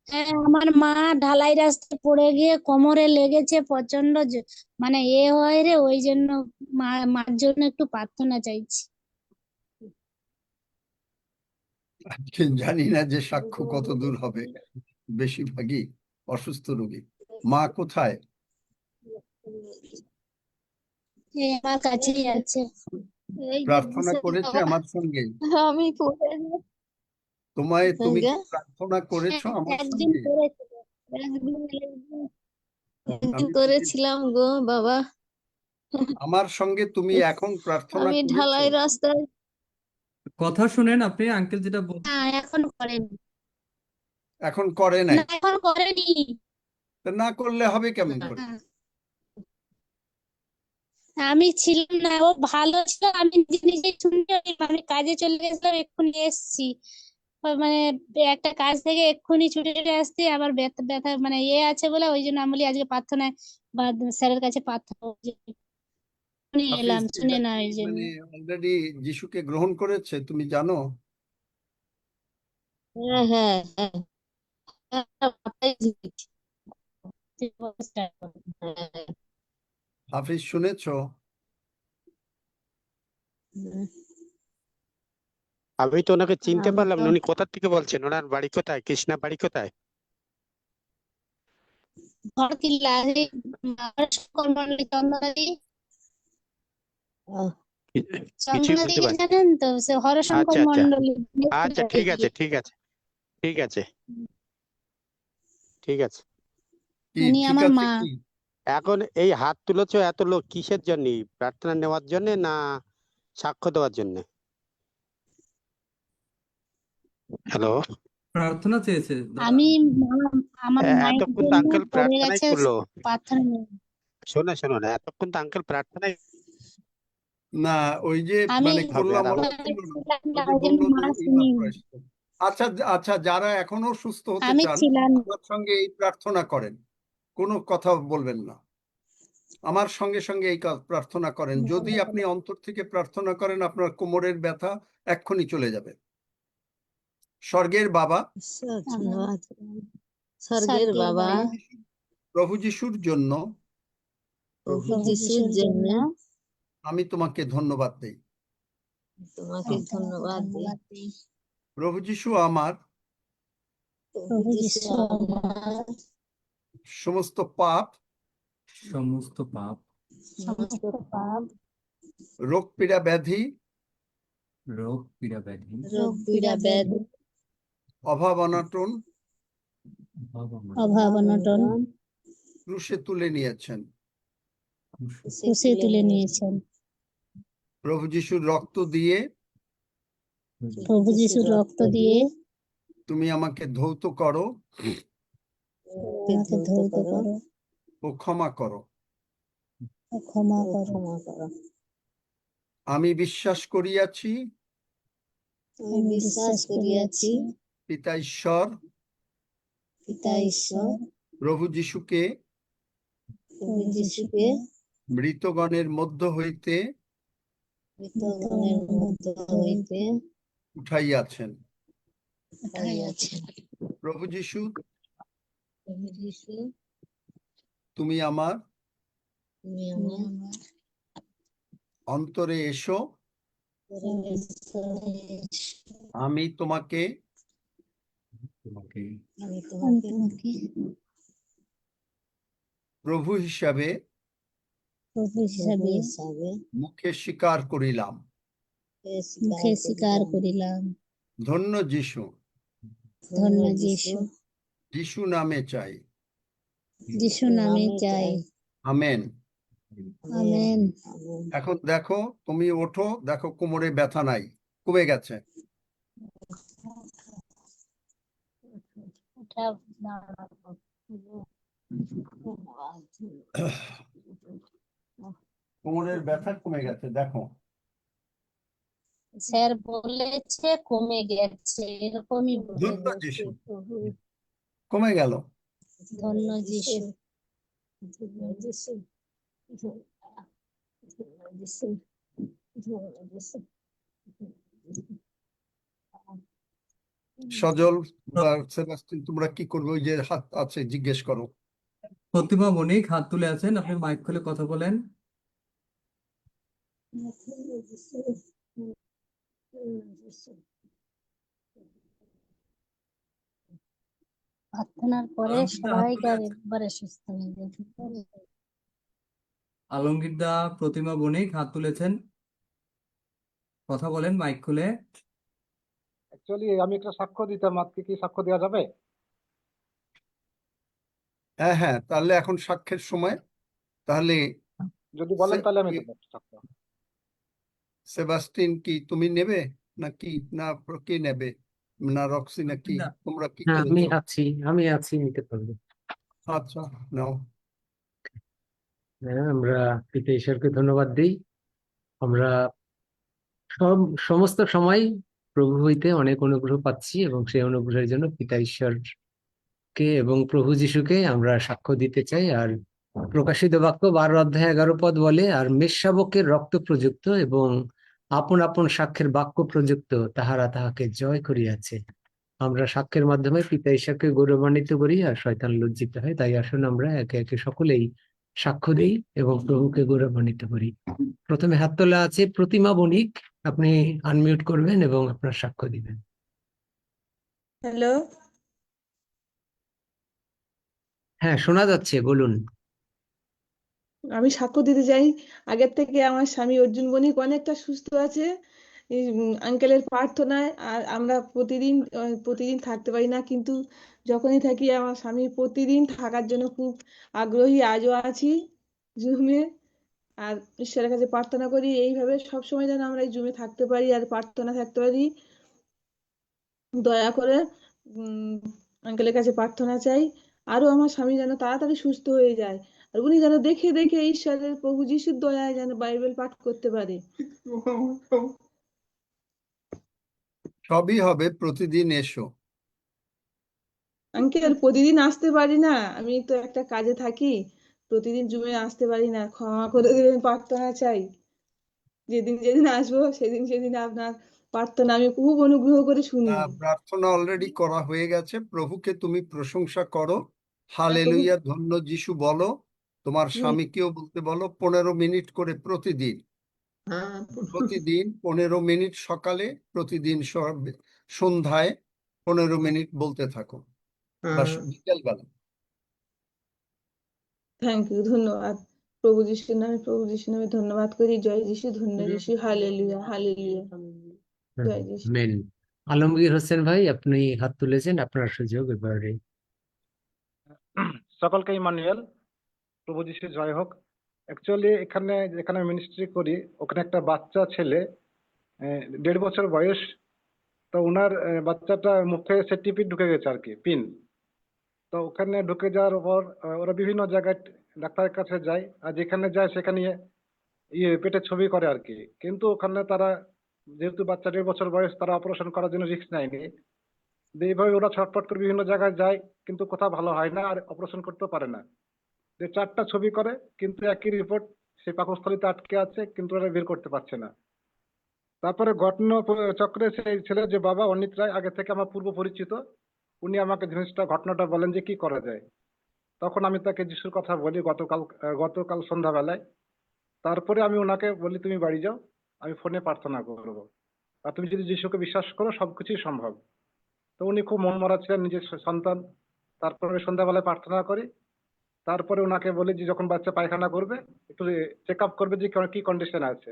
হ্যাঁ, আমার মা ঢালাই রাস্তায় পড়ে গিয়ে কোমরে লেগেছে প্রচন্ড মানে হয় রে, ওই জন্য মার জন্য একটু প্রার্থনা চাইছি। জানি না যে সাক্ষ্য কত দূর হবে, বেশিরভাগই অসুস্থ রোগী। মা কোথায়? এই আমার কাছেই আছে। এই প্রার্থনা করেছে আমার সঙ্গে? আমি তুমি কি প্রার্থনা করেছো আমার একদিন সঙ্গে? করেছিল, একদিন আমি তো করেছিলাম গো বাবা। আমার সঙ্গে তুমি এখন প্রার্থনা আমি করেছো? ঢালাই রাস্তায়, কথা শুনেন আপনি, আঙ্কেল যেটা বল। না এখন করেনি, এখন করে নাই? না এখন করেনি। তা না করলে হবে কেমন করে? আমি ছিলাম না, ও ভালো ছিল, আমি নিজে নিজে শুনে আমি কাজে চলে গেছিলাম, এক্ষুনি এসেছি। মানে একটা কাজ থেকে এক্ষুনি ছুটে ছুটে আসছি, আবার ব্যথা ব্যথা মানে আছে বলে ওই জন্য আমি বলি আজকে প্রার্থনায় বা স্যারের কাছে প্রার্থনা এলাম, হাফিজ, শুনে এরা না কি ওই জন্য। মানে অলরেডি যিশুকে গ্রহণ করেছে, তুমি জানো? হ্যাঁ হ্যাঁ হ্যাঁ, হাফিজ, শুনেছো? আমি তো ওনাকে চিনতে পারলাম না, উনি কোথা থেকে বলছেন? ওনার বাড়ি কোথায়? কৃষ্ণা বাড়ি কোথায়? ভরকিল্লা চন্দনাদি কিছুই বুঝতে চন্দনাদিকে পারি। জানেন তো, সে হরশঙ্কর আচ্ছা আচ্ছা মন্ডলী। আচ্ছা, ঠিক আছে ঠিক আছে ঠিক আছে ঠিক আছে। কি উনি ঠিক আমার আছে মা। কি? এখন এই হাত তুলেছো এত লোক কিসের জন্য? প্রার্থনা নেওয়ার জন্য না সাক্ষ্য দেওয়ার জন্য? হ্যালো, প্রার্থনা চেয়েছে দাদা। আমি আমার মায়ের এতক্ষণ তো জন্য আঙ্কেল পড়ে প্রার্থনাই গেছে, করলো। প্রার্থনা নেই। শোনো শোনো না, এতক্ষণ তো আঙ্কেল প্রার্থনাই না, ওই যে আমি মানে হবে, করলাম আর ওরা আমরা শুনলো না। ছিলাম না, ওই যে ওই জন্য বললো মা যে এই শুনিনি। মাত্র এসছে। আচ্ছা আচ্ছা, যারা এখনো সুস্থ হতে আমি চান ছিলাম না। আমার সঙ্গে এই প্রার্থনা করেন, কোনো কথা বলবেন না, আমার সঙ্গে সঙ্গে এই প্রার্থনা করেন। যদি আপনি অন্তর থেকে প্রার্থনা করেন, আপনার কোমরের ব্যথা এক্ষুনি চলে যাবে। স্বর্গের বাবা, স্বর্গের বাবা, প্রভু যিশুর জন্য প্রভু যিশুর জন্য আমি তোমাকে ধন্যবাদ দেই। তোমাকে ধন্যবাদ দিই। প্রভু যিশু আমার প্রভু যিশু আমার সমস্ত পাপ, সমস্ত পাপ, সমস্ত পাপ, রোগ পীড়া ব্যাধি, রোগ পীড়া ব্যাধি, রোগ পীড়া ব্যাধি, অভাব অনটন অভাব অনটন ক্রুশে তুলে নিয়েছেন। ক্রুশে তুলে নিয়েছেন। প্রভু যিশুর রক্ত দিয়ে প্রভু যিশুর রক্ত দিয়ে তুমি আমাকে ধৌত করো আমাকে ধৌত করো ও ক্ষমা করো। ও ক্ষমা করো। আমি বিশ্বাস করিয়াছি আমি বিশ্বাস করিয়াছি পিতা ঈশ্বর পিতা ঈশ্বর প্রভু যিশুকে প্রভু যিশুকে মৃতগণের মধ্য হইতে মৃতগণের মধ্য হইতে উঠাইয়াছেন। উঠাইয়াছেন। প্রভু যিশু, প্রভু যিশু তুমি আমার তুমি আমার অন্তরে এসো, আমি তোমাকে তোমাকে আমি তোমাকে প্রভু হিসাবে প্রভু হিসাবে মুখে স্বীকার করিলাম। মুখে স্বীকার করিলাম। ধন্য যিশু, ধন্য যিশু, যিশু নামে চাই। যিশু নামে চাই। আমেন। আমেন। এখন দেখো, তুমি ওঠো, দেখো কোমরে ব্যথা নাই, কমে গেছে। এটা দাঁড়াও। কোমরের ব্যথা কমে গেছে, দেখো। স্যার বলেছে কমে গেছে, এরকমই ধন্য বলেছে। যিশু, কমে গেল। ধন্য যিশু। ধন্য যিশু। ধন্য যিশু। ধন্য যিশু। সজল বা সেবাস্টিন, তোমরা কি করবে? ওই যে হাত আছে, জিজ্ঞেস করো। প্রতিমা বণিক হাত তুলে আছেন, আপনি মাইক খুলে কথা বলেন। প্রার্থনার পরে আলমগীরদা হাত তুলে সবাইকার আছেন। একবারে সুস্থ হয়ে যাবে। আলমগীরদা, প্রতিমা বণিক হাত তুলেছেন, কথা বলেন মাইক খুলে। অ্যাকচুয়ালি আমি একটা সাক্ষ্য দিতাম, আজকে কি সাক্ষ্য দেওয়া যাবে? হ্যাঁ হ্যাঁ, তাহলে এখন সাক্ষ্যের সময়। তাহলে যদি বলেন তাহলে আমি সে- দেবো সাক্ষ্য। সেবাস্টিন, কি তুমি নেবে নাকি না কে নেবে? না রক্সি নাকি? না। তোমরা কি হ্যাঁ, করেছো? আমি আছি, নিতে পারবো। আচ্ছা, নাও। হ্যাঁ, আমরা পিতা ঈশ্বরকে ধন্যবাদ দিই। আমরা সমস্ত সময় প্রভু হইতে অনেক অনুগ্রহ পাচ্ছি, এবং সেই অনুগ্রহের জন্য পিতা ঈশ্বরকে এবং প্রভু যিশুকে আমরা সাক্ষ্য দিতে চাই। আর প্রকাশিত বাক্য 12 অধ্যায় 11 পদ বলে, আর মেষশাবকের রক্ত প্রযুক্ত এবং আপন আপন সাক্ষ্যের বাক্য প্রযুক্ত তাহারা তাহাকে জয় করিয়াছে। আমরা সাক্ষ্যের মাধ্যমে পিতা ঈশ্বরকে গৌরবান্বিত করি, আর শয়তান লজ্জিত হয়। তাই আসুন আমরা একে একে সকলেই সাক্ষ্য দিই এবং প্রভুকে গৌরবান্বিত করি। প্রথমে হাত তোলা আছে প্রতিমা বণিক, আপনি আনমিউট করবেন এবং আপনার সাক্ষ্য দিবেন। হ্যালো, হ্যাঁ, শোনা যাচ্ছে, বলুন। আমি সাক্ষ্য দিতে চাই। আগের থেকে আমার স্বামী অর্জুন বণিক অনেকটা সুস্থ আছে এই আঙ্কেলের প্রার্থনায়। আর আমরা প্রতিদিন থাকতে পারি না, কিন্তু যখনই থাকি আমার স্বামী প্রতিদিন থাকার জন্য খুব আগ্রহী। আজও আছি জুমে। আর ঈশ্বরের কাছে প্রার্থনা করি এইভাবে সবসময় যেন আমরা এই জুমে থাকতে পারি আর প্রার্থনা থাকতে পারি। দয়া করে আঙ্কেলের কাছে প্রার্থনা চাই, আরো আমার স্বামী যেন তাড়াতাড়ি সুস্থ হয়ে যায়, আর উনি যেন দেখে দেখে ঈশ্বরের প্রভু যিশুর দয়ায় যেন বাইবেল পাঠ করতে পারে। সবই হবে, প্রতিদিন এসো। আঙ্কেল প্রতিদিন আসতে পারি না, আমি তো একটা কাজে থাকি, প্রতিদিন জুমে আসতে পারি না, ক্ষমা করে দেবেন, প্রার্থনা চাই। যেদিন যেদিন আসবো সেদিন আপনার প্রার্থনা আমি খুব অনুগ্রহ করে শুনি। প্রার্থনা অলরেডি করা হয়ে গেছে। প্রভুকে তুমি প্রশংসা করো, প্রভু, হালেলুয়া, ধন্য যিশু বলো। তোমার হুম, স্বামীকেও বলতে বলো, 15 মিনিট করে প্রতিদিন। হ্যাঁ, প্রতিদিন 15 মিনিট সকালে, প্রতিদিন সন্ধ্যায় 15 মিনিট বলতে থাকো, বা বিকেলবেলা। থ্যাংক ইউ, ধন্যবাদ। প্রভু যিশুর নামে ধন্যবাদ করি। জয় যিশু, ধন্য যিশু, হালেলুয়া, হালেলুয়া। জয় যিশু। আমেন। আলমগীর হোসেন ভাই, আপনি হাত তুলেছেন, আপনার সুযোগ এবারে। সকলকে ইমানুয়েল, প্রভু যিশু জয় হোক। অ্যাকচুয়ালি এখানে যেখানে মিনিস্ট্রি করি ওখানে একটা বাচ্চা ছেলে, 1.5 বছর বয়স। তো ওনার বাচ্চাটা মুখে সে টিপি ঢুকে গেছে আর কি, পিন। তো ওখানে ঢুকে যাওয়ার পর ওরা বিভিন্ন জায়গায় ডাক্তারের কাছে যায়, আর যেখানে যায় সেখানে পেটে ছবি করে আর কি। কিন্তু ওখানে তারা, যেহেতু বাচ্চা 1.5 বছর বয়স, তারা অপারেশন করার জন্য রিস্ক নেয়নি। এইভাবে ওরা ছটফট করে বিভিন্ন জায়গায় যায়, কিন্তু কোথাও ভালো হয় না, আর অপারেশন করতেও পারে না। যে 4টা ছবি করে, কিন্তু একই রিপোর্ট, সেই পাকস্থলীতে আটকে আছে, কিন্তু ওরা বের করতে পারছে না। তারপরে ঘটনা চক্রে সেই ছেলের যে বাবা অনিত রায়, আগে থেকে আমার পূর্ব পরিচিত, উনি আমাকে ঘটনাটা বলেন যে কি করা যায়। তখন আমি তাকে যিশুর কথা বলি গতকাল সন্ধ্যাবেলায়। তারপরে আমি ওনাকে বলি, তুমি বাড়ি যাও, আমি ফোনে প্রার্থনা করবো, আর তুমি যদি যিশুকে বিশ্বাস করো সবকিছুই সম্ভব। তো উনি খুব মন মরা ছিলেন, নিজের সন্তান। তারপরে সন্ধ্যাবেলায় প্রার্থনা করি। তারপরে ওনাকে বলি যে যখন বাচ্চা পায়খানা করবে একটু চেক আপ করবে যে কি কন্ডিশন আছে।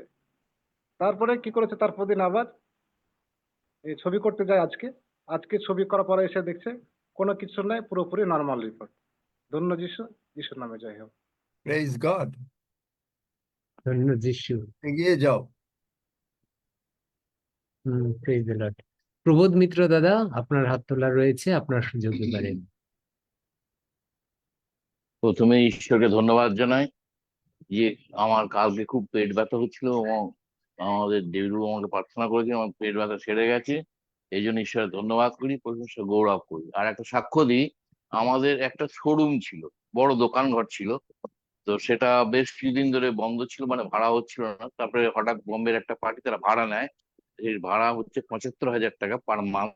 তারপরে কি করেছে, তারপর দিন আবার এই ছবি করতে যায়। আজকে ছবি করার পরে এসে দেখছে কোনো কিছু নাই, পুরোপুরি নর্মাল রিপোর্ট। ধন্য যিশু, যিশুর নামে জয় হোক। Praise God. ধন্য যিশু। এগিয়ে যাও। Praise the lord. Probodh Mitra দাদা, আপনার হাত তোলা রয়েছে, আপনার সুযোগ এবারে। প্রথমে ঈশ্বরকে ধন্যবাদ জানাই যে আমার কালকে খুব পেট ব্যথা হচ্ছিল এবং আমাদের দেবীবাবু আমাকে প্রার্থনা করেছে, আমার পেট ব্যথা সেরে গেছে। এই জন্য ঈশ্বরের ধন্যবাদ করি, প্রশংসা গৌরব করি। আর একটা সাক্ষ্য দিই, আমাদের একটা শোরুম ছিল, বড় দোকান ঘর ছিল, তো সেটা বেশ কিছুদিন ধরে বন্ধ ছিল, মানে ভাড়া হচ্ছিল না। তারপরে হঠাৎ বোম্বের একটা পার্টি তারা ভাড়া নেয়, এর ভাড়া হচ্ছে ৭৫,০০০ টাকা পার মান্থ।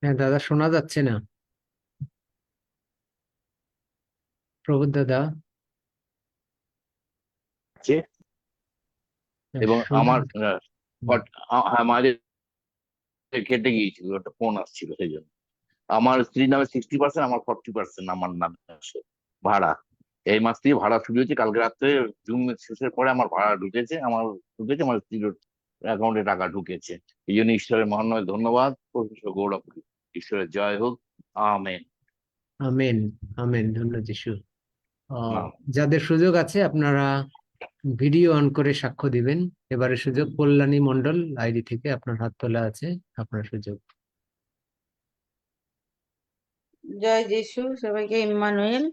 হ্যাঁ দাদা, শোনা যাচ্ছে না। প্রবোধ দাদা। এবং শোনা আমার হুম, হ্যাঁ, মাঝে কেটে গিয়েছিল, একটা ফোন আসছিল, সেই জন্য। আমার স্ত্রীর নামে 60%, আমার 40% আমার নামে আসে ভাড়া। এই মাস থেকে ভাড়া শুরু হয়েছে, কালকে রাত্রে জুন শেষের পরে আমার ভাড়া ঢুকেছে, আমার স্ত্রীর অ্যাকাউন্টে টাকা ঢুকেছে। এই জন্য ঈশ্বরের মহানয় ধন্যবাদ, প্রশংসা গৌরব করি। ঈশ্বরের জয় হোক। আমেন। আমেন। আমেন। ধন্য যিশু। আমেন। যাদের সুযোগ আছে আপনারা ভিডিও অন করে সাক্ষ্য দিবেন। এবারে সুযোগ, কল্যাণী মণ্ডল আইডি থেকে আপনার হাত তোলা আছে, আপনার সুযোগ। জয় যিশু, সবাইকে ইম্মানুয়েল।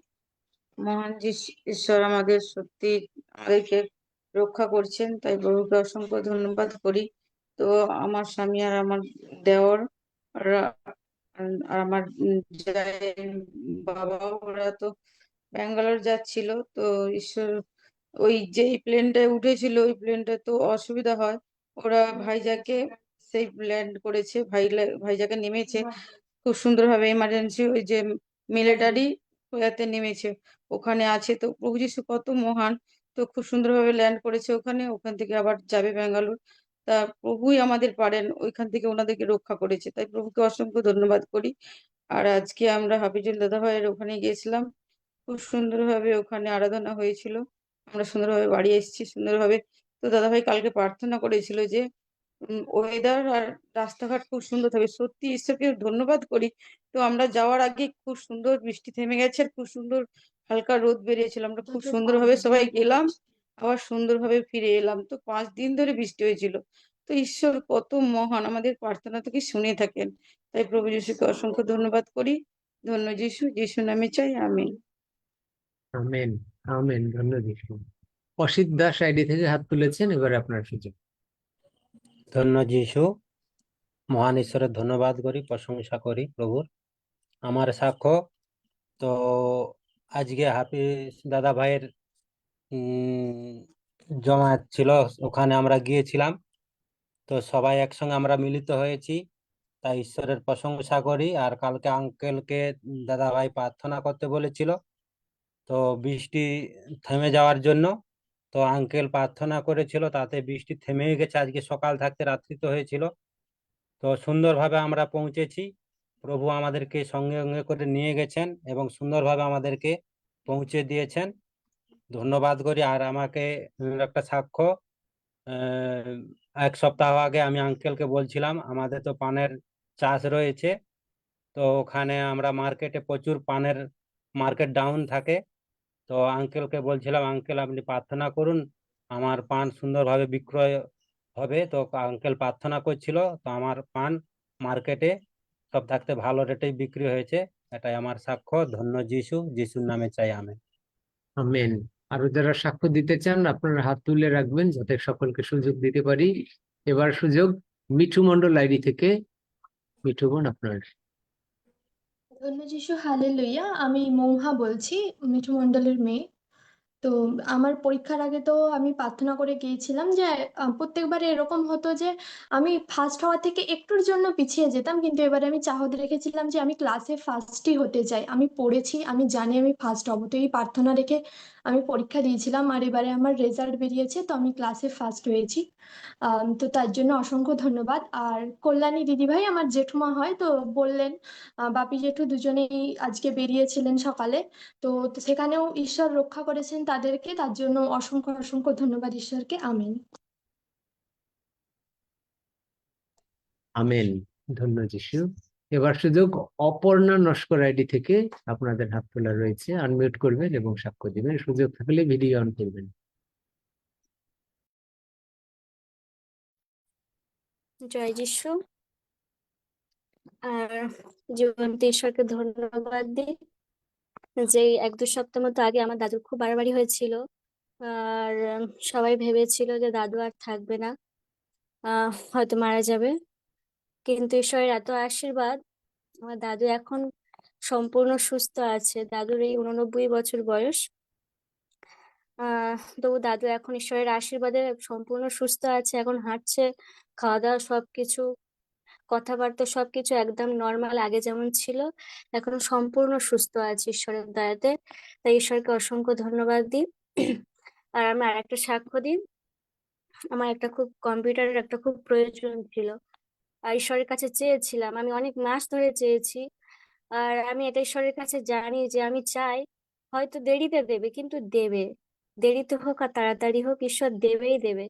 মহান ঈশ্বর আমাদের সত্যি আমাদেরকে রক্ষা করছেন, তাই প্রভুকে অসংখ্য ধন্যবাদ করি। তো আমার স্বামী আর আমার দেওর আর আমার বাবা, ওরা তো ব্যাঙ্গালোর যাচ্ছিল। তো ঈশ্বর, ওই যেই প্লেনটায় উঠেছিল ওই প্লেনটা তো অসুবিধা হয়, ওরা ভাইজাকে সেই ল্যান্ড করেছে, ভাইজাকে নেমেছে খুব সুন্দরভাবে। এমার্জেন্সি ওই যে মিলিটারি ওয়াতে নেমেছে, ওখানে আছে। তো প্রভু যিশু কত মহান, তো খুব সুন্দরভাবে ল্যান্ড করেছে ওখানে, ওখান থেকে আবার যাবে ব্যাঙ্গালোর। তা প্রভুই আমাদের পারেন, ওইখান থেকে ওনাদেরকে রক্ষা করেছে, তাই প্রভুকে অসংখ্য ধন্যবাদ করি। আর আজকে আমরা হাফিজুল দাদা ভাইয়ের ওখানে গিয়েছিলাম, খুব সুন্দরভাবে ওখানে আরাধনা হয়েছিল, আমরা সুন্দরভাবে বাড়ি এসেছি সুন্দরভাবে। তো দাদাভাই কালকে প্রার্থনা করেছিল যে ওয়েদার আর রাস্তাঘাট খুব সুন্দর থাকবে, সত্যি ঈশ্বরকে ধন্যবাদ করি। তো আমরা যাওয়ার আগে খুব সুন্দর বৃষ্টি থেমে গেছে, আর খুব সুন্দর হালকা রোদ বেরিয়েছিল, আমরা খুব সুন্দরভাবে সবাই গেলাম, আবার সুন্দরভাবে ফিরে এলাম। তো 5 দিন ধরে বৃষ্টি হয়েছিল। তো ঈশ্বর কত মহান, আমাদের প্রার্থনা থেকে শুনে থাকেন, তাই প্রভু যিশুকে অসংখ্য ধন্যবাদ করি। ধন্য যিশু, যিশু নামে চাই, আমিন। আমেন। আমেন। ধন্য যিশু। অসিত দাস আইডি থেকে হাত তুলেছেন, এবারে আপনার সুযোগ। ধন্য যিশু, মহান ঈশ্বরের ধন্যবাদ করি, প্রশংসা করি প্রভুর। আমার সাক্ষ্য তো আজকে হাফিজ দাদা ভাইয়ের জমায়েত ছিল, ওখানে আমরা গিয়েছিলাম। তো সবাই একসঙ্গে আমরা মিলিত হয়েছি, তাই ঈশ্বরের প্রশংসা করি। আর কালকে আঙ্কেলকে দাদা ভাই প্রার্থনা করতে বলেছিল, তো বৃষ্টি থেমে যাওয়ার জন্য। তো আঙ্কেল প্রার্থনা করেছিল, তাতে বৃষ্টি থেমে গেছে, আজকে সকাল থাকতে রাত্রি তো হয়েছিল। তো সুন্দরভাবে আমরা পৌঁছেছি, প্রভু আমাদেরকে সঙ্গে সঙ্গে করে নিয়ে গেছেন এবং সুন্দরভাবে আমাদেরকে পৌঁছে দিয়েছেন, ধন্যবাদ করি। আর আমাকে একটা সাক্ষ্য, 1 সপ্তাহ আগে আমি আঙ্কেলকে বলছিলাম, আমাদের তো পানের চাষ রয়েছে, তো ওখানে আমরা মার্কেটে প্রচুর পানের মার্কেট ডাউন থাকে। তো আঙ্কেলকে বলছিলাম, আঙ্কেল আপনি প্রার্থনা করুন, আমার পান সুন্দরভাবে বিক্রয় হবে। তো আঙ্কেল প্রার্থনা করছিল, তো আমার পান মার্কেটে সব থাকতে ভালো রেটেই বিক্রি হয়েছে। এটাই আমার সাক্ষ্য। ধন্য যিশু, যিশুর নামে চাই আমেন। আমেন। আরো যারা সাক্ষ্য দিতে চান আপনারা হাত তুলে রাখবেন, যাতে সকলকে সুযোগ দিতে পারি। এবার সুযোগ মিঠু মণ্ডল আইডি থেকে। মিঠু বোন, আপনার। ধন্য যিশু, হালেলুয়া। আমি মৌহা বলছি, মিঠু মণ্ডলের মেয়ে। তো আমার পরীক্ষার আগে তো আমি প্রার্থনা করে গিয়েছিলাম যে প্রত্যেকবারে এরকম হতো যে আমি ফার্স্ট হওয়া থেকে একটুর জন্য পিছিয়ে যেতাম, কিন্তু এবারে আমি চাহত রেখেছিলাম যে আমি ক্লাসে ফার্স্টই হতে চাই। আমি পড়েছি, আমি জানি আমি ফার্স্ট হব, তো এই প্রার্থনা রেখে আমি পরীক্ষা দিয়েছিলাম, আর এবারে আমার রেজাল্ট বেরিয়েছে, তো আমি ক্লাসে ফার্স্ট হয়েছি। তো তার জন্য অসংখ্য ধন্যবাদ। আর কল্যাণী দিদিভাই আমার জেঠুমা হয়, তো বললেন বাপি জেঠু দুজনেই আজকে বেরিয়েছিলেন সকালে, তো সেখানেও ঈশ্বর রক্ষা করেছেন তাদেরকে, তার জন্য অসংখ্য অসংখ্য ধন্যবাদ ঈশ্বরকে। আমিন। আমেন। ধন্য যিশু। এবার সুযোগ অপর্ণা নস্কর আইডি থেকে আপনাদের হাত তোলা রয়েছে, আনমিউট করবেন এবং সাক্ষ্য দিবেন, সুযোগ থাকলে ভিডিও অন করবেন। জয় যিশু। আর জীবন্ত ঈশ্বরকে ধন্যবাদ দিই যে 1-2 সপ্তাহ মতো আগে আমার দাদুর খুব বাড়াবাড়ি হয়েছিল। আর সবাই ভেবেছিল যে দাদু আর থাকবে না, হয়তো মারা যাবে, কিন্তু ঈশ্বরের এত আশীর্বাদ, আমার দাদু এখন সম্পূর্ণ সুস্থ আছে। দাদুর এই 89 বছর বয়স। তবু দাদু এখন ঈশ্বরের আশীর্বাদে সম্পূর্ণ সুস্থ আছে, এখন হাঁটছে, খাওয়া দাওয়া সবকিছু, কথাবার্তা সবকিছু একদম নর্মাল, আগে যেমন ছিল, এখন সম্পূর্ণ সুস্থ আছে ঈশ্বরের দয়াতে। তাই ঈশ্বরকে অসংখ্য ধন্যবাদ দিই। আর আমি আরেকটা সাক্ষ্য দিই, আমার কম্পিউটারের একটা খুব প্রয়োজন ছিল, আর ঈশ্বরের কাছে চেয়েছিলাম, আমি অনেক মাস ধরে চেয়েছি। আর আমি এটা ঈশ্বরের কাছে জানি যে আমি চাই, হয়তো দেরিতে দেবে, কিন্তু দেবে, দেরিতে হোক আর তাড়াতাড়ি হোক, ঈশ্বর দেবেই দেবে।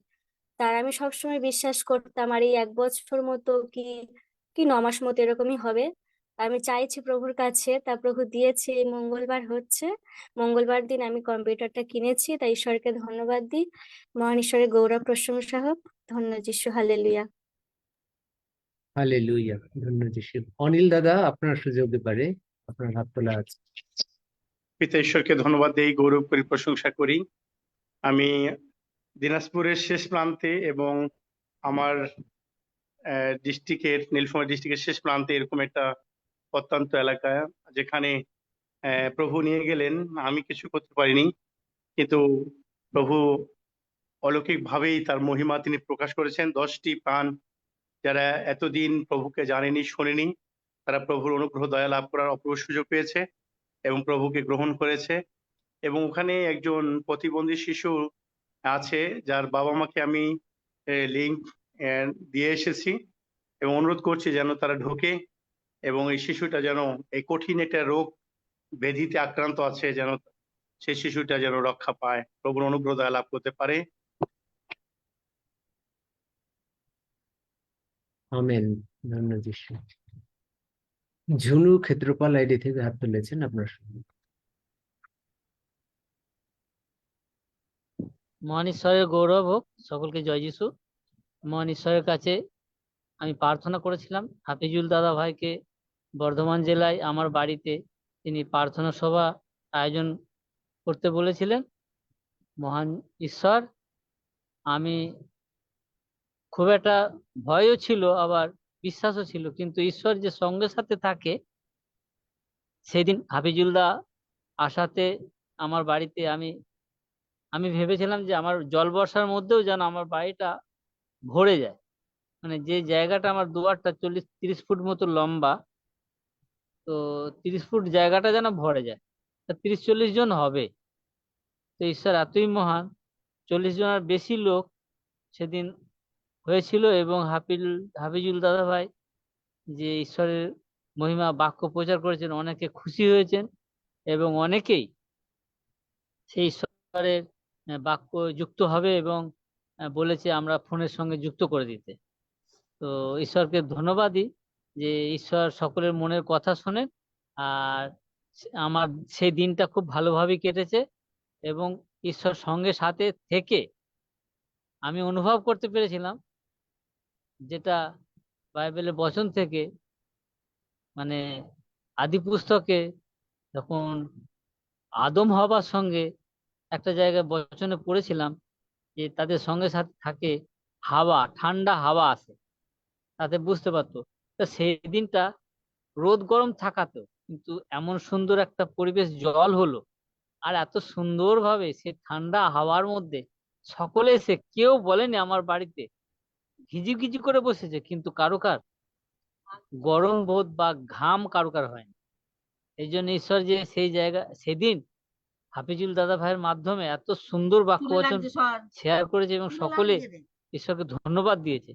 তার আমি সবসময় বিশ্বাস করতাম। আর এই 1 বছর মতো কি কি 9 মাস মতো এরকমই হবে, আমি চাইছি প্রভুর কাছে, তা প্রভু দিয়েছে। এই মঙ্গলবার হচ্ছে, মঙ্গলবার দিন আমি কম্পিউটারটা কিনেছি, তাই ঈশ্বরকে ধন্যবাদ দিই। মহান ঈশ্বরের গৌরব প্রশংসা হোক। ধন্য যিশু, হালেলুয়া। হালেলুয়া, ধন্যবাদ যিশু। অনিল দাদা, আপনার সুযোগ এবারে, আপনার হাত তোলা আছে। পিতা ঈশ্বরকে ধন্যবাদ দেই, গৌরব করি, প্রশংসা করি। আমি দিনাজপুরের শেষ প্রান্তে এবং আমার ডিস্ট্রিক্টের, নীলফামারী ডিস্ট্রিক্টের শেষ প্রান্তে এরকম একটা প্রত্যন্ত এলাকায়, যেখানে প্রভু নিয়ে গেলেন, আমি কিছু করতে পারিনি, কিন্তু প্রভু অলৌকিক ভাবেই তার মহিমা তিনি প্রকাশ করেছেন। 10টি প্রাণ যারা এতদিন প্রভুকে জানেনি, শোনেনি, তারা প্রভুর অনুগ্রহ দয়া লাভ করার অপূর্ব সুযোগ পেয়েছে এবং প্রভুকে গ্রহণ করেছে। এবং ওখানে একজন প্রতিবন্ধী শিশু আছে, যার বাবা মাকে আমি লিঙ্ক দিয়ে এসেছি এবং অনুরোধ করছি যেন তারা ঢোকে এবং এই শিশুটা যেন, এই কঠিন একটা রোগ ব্যাধিতে আক্রান্ত আছে, যেন সেই শিশুটা যেন রক্ষা পায়, প্রভুর অনুগ্রহ দয়া লাভ করতে পারে। আমেন, ধন্যবাদ যিশু। ঝুনু ক্ষেত্রপাল আইডি থেকে হাত তুলেছেন, আপনার সুযোগ। মহান ঈশ্বরের গৌরব হোক, সকলকে জয় যিশু। মহান ঈশ্বরের কাছে আমি প্রার্থনা করেছিলাম হাফিজুল দাদা ভাইকে, বর্ধমান জেলায় আমার বাড়িতে তিনি প্রার্থনা সভা আয়োজন করতে বলেছিলেন। মহান ঈশ্বর, আমি খুব একটা ভয়ও ছিল, আবার বিশ্বাসও ছিল, কিন্তু ঈশ্বর যে সঙ্গে সাথে থাকে, সেদিন হাফিজুল দা আসাতে আমার বাড়িতে আমি ভেবেছিলাম যে আমার জল বর্ষার মধ্যেও যেন আমার বাড়িটা ভরে যায়, মানে যে জায়গাটা আমার দুয়ারটা 30 ফুট মতো লম্বা, তো 30 ফুট জায়গাটা যেন ভরে যায়, 30-40 জন হবে। তো ঈশ্বর এতই মহান, 40 জনের বেশি লোক সেদিন হয়েছিল। এবং হাফিজুল দাদা ভাই যে ঈশ্বরের মহিমা বাক্য প্রচার করেছেন, অনেকে খুশি হয়েছেন এবং অনেকেই সেই ঈশ্বরের বাক্য যুক্ত হবে এবং বলেছে আমরা ফোনের সঙ্গে যুক্ত করে দিতে। তো ঈশ্বরকে ধন্যবাদই যে ঈশ্বর সকলের মনের কথা শোনেন। আর আমার সেই দিনটা খুব ভালোভাবে কেটেছে এবং ঈশ্বর সঙ্গে সাথে থেকে আমি অনুভব করতে পেরেছিলাম, যেটা বাইবেলের বচন থেকে, মানে আদি পুস্তকে যখন আদম হওয়ার সঙ্গে একটা জায়গায় বচনে পড়েছিলাম যে তাদের সঙ্গে সাথে থাকে হাওয়া, ঠান্ডা হাওয়া আসে, তাতে বুঝতে পারতো। তা সেই দিনটা রোদ গরম থাকাতো, কিন্তু এমন সুন্দর একটা পরিবেশ জল হলো, আর এত সুন্দরভাবে সে ঠান্ডা হাওয়ার মধ্যে সকলে এসে, কেউ বলেনি আমার বাড়িতে ঘিজি ঘিজি করে বসেছে, কিন্তু কারোকার গরম বোধ বা ঘাম কারোকার হয়নি। এই জন্য ঈশ্বর যে সেই জায়গা সেদিন হাফিজুল দাদা ভাইয়ের মাধ্যমে এত সুন্দর বাক্য বচন শেয়ার করেছে এবং সকলে ঈশ্বরকে ধন্যবাদ দিয়েছে।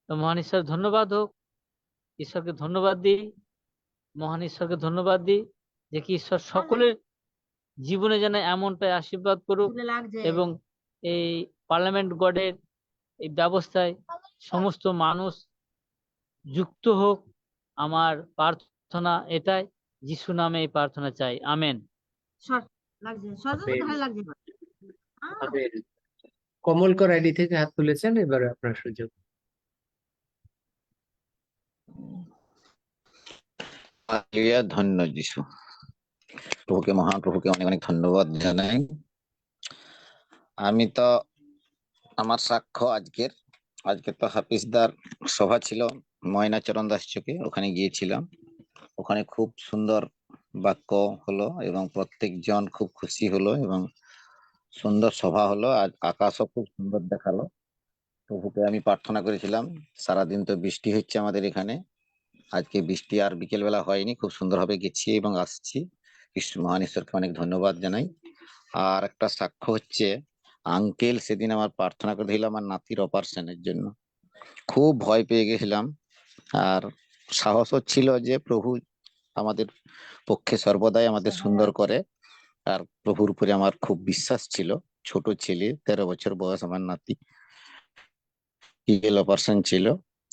তো মহান ঈশ্বর ধন্যবাদ হোক, ঈশ্বরকে ধন্যবাদ দিই, মহান ঈশ্বরকে ধন্যবাদ দিই যে কি ঈশ্বর সকলের জীবনে যেন এমনটাই আশীর্বাদ করুক এবং এই পার্লামেন্ট গডের এই ব্যবস্থায় সমস্ত মানুষ যুক্ত হোক আমার প্রার্থনা এটাই, যিশু নামে এই প্রার্থনা চাই, আমেন। আমেন। কমলকর আইডি থেকে হাত তুলেছেন, এবারে আপনার সুযোগ। হালেলুয়া, ধন্য যিশু। প্রভুকে, মহাপ্রভুকে অনেক অনেক ধন্যবাদ জানাই। আমি তো আমার সাক্ষ্য আজকে তো হাফিজদার সভা ছিল ময়নাচরণ দাস চকে, ওখানে গিয়েছিলাম। ওখানে খুব সুন্দর বাক্য হলো এবং প্রত্যেকজন খুব খুশি হলো এবং সুন্দর সভা হলো। আজ আকাশও খুব সুন্দর দেখালো। প্রভুকে আমি প্রার্থনা করেছিলাম। সারাদিন তো বৃষ্টি হচ্ছে আমাদের এখানে, আজকে বৃষ্টি আর বিকেল বেলা হয়নি, খুব সুন্দরভাবে গেছি এবং আসছি। মহান ঈশ্বরকে অনেক ধন্যবাদ জানাই। আর একটা সাক্ষ্য হচ্ছে, আঙ্কেল সেদিন আমার প্রার্থনা করেছিল আমার নাতির অপারেশনের জন্য। খুব ভয় পেয়ে গেছিলাম, আর সাহসও ছিল যে প্রভু আমাদের পক্ষে সর্বদাই আমাদের সুন্দর করে। আর প্রভুর উপরে আমার খুব বিশ্বাস ছিল। ছোট ছেলে, 13 বছর বয়স আমার নাতি, কিডনি অপারেশন ছিল।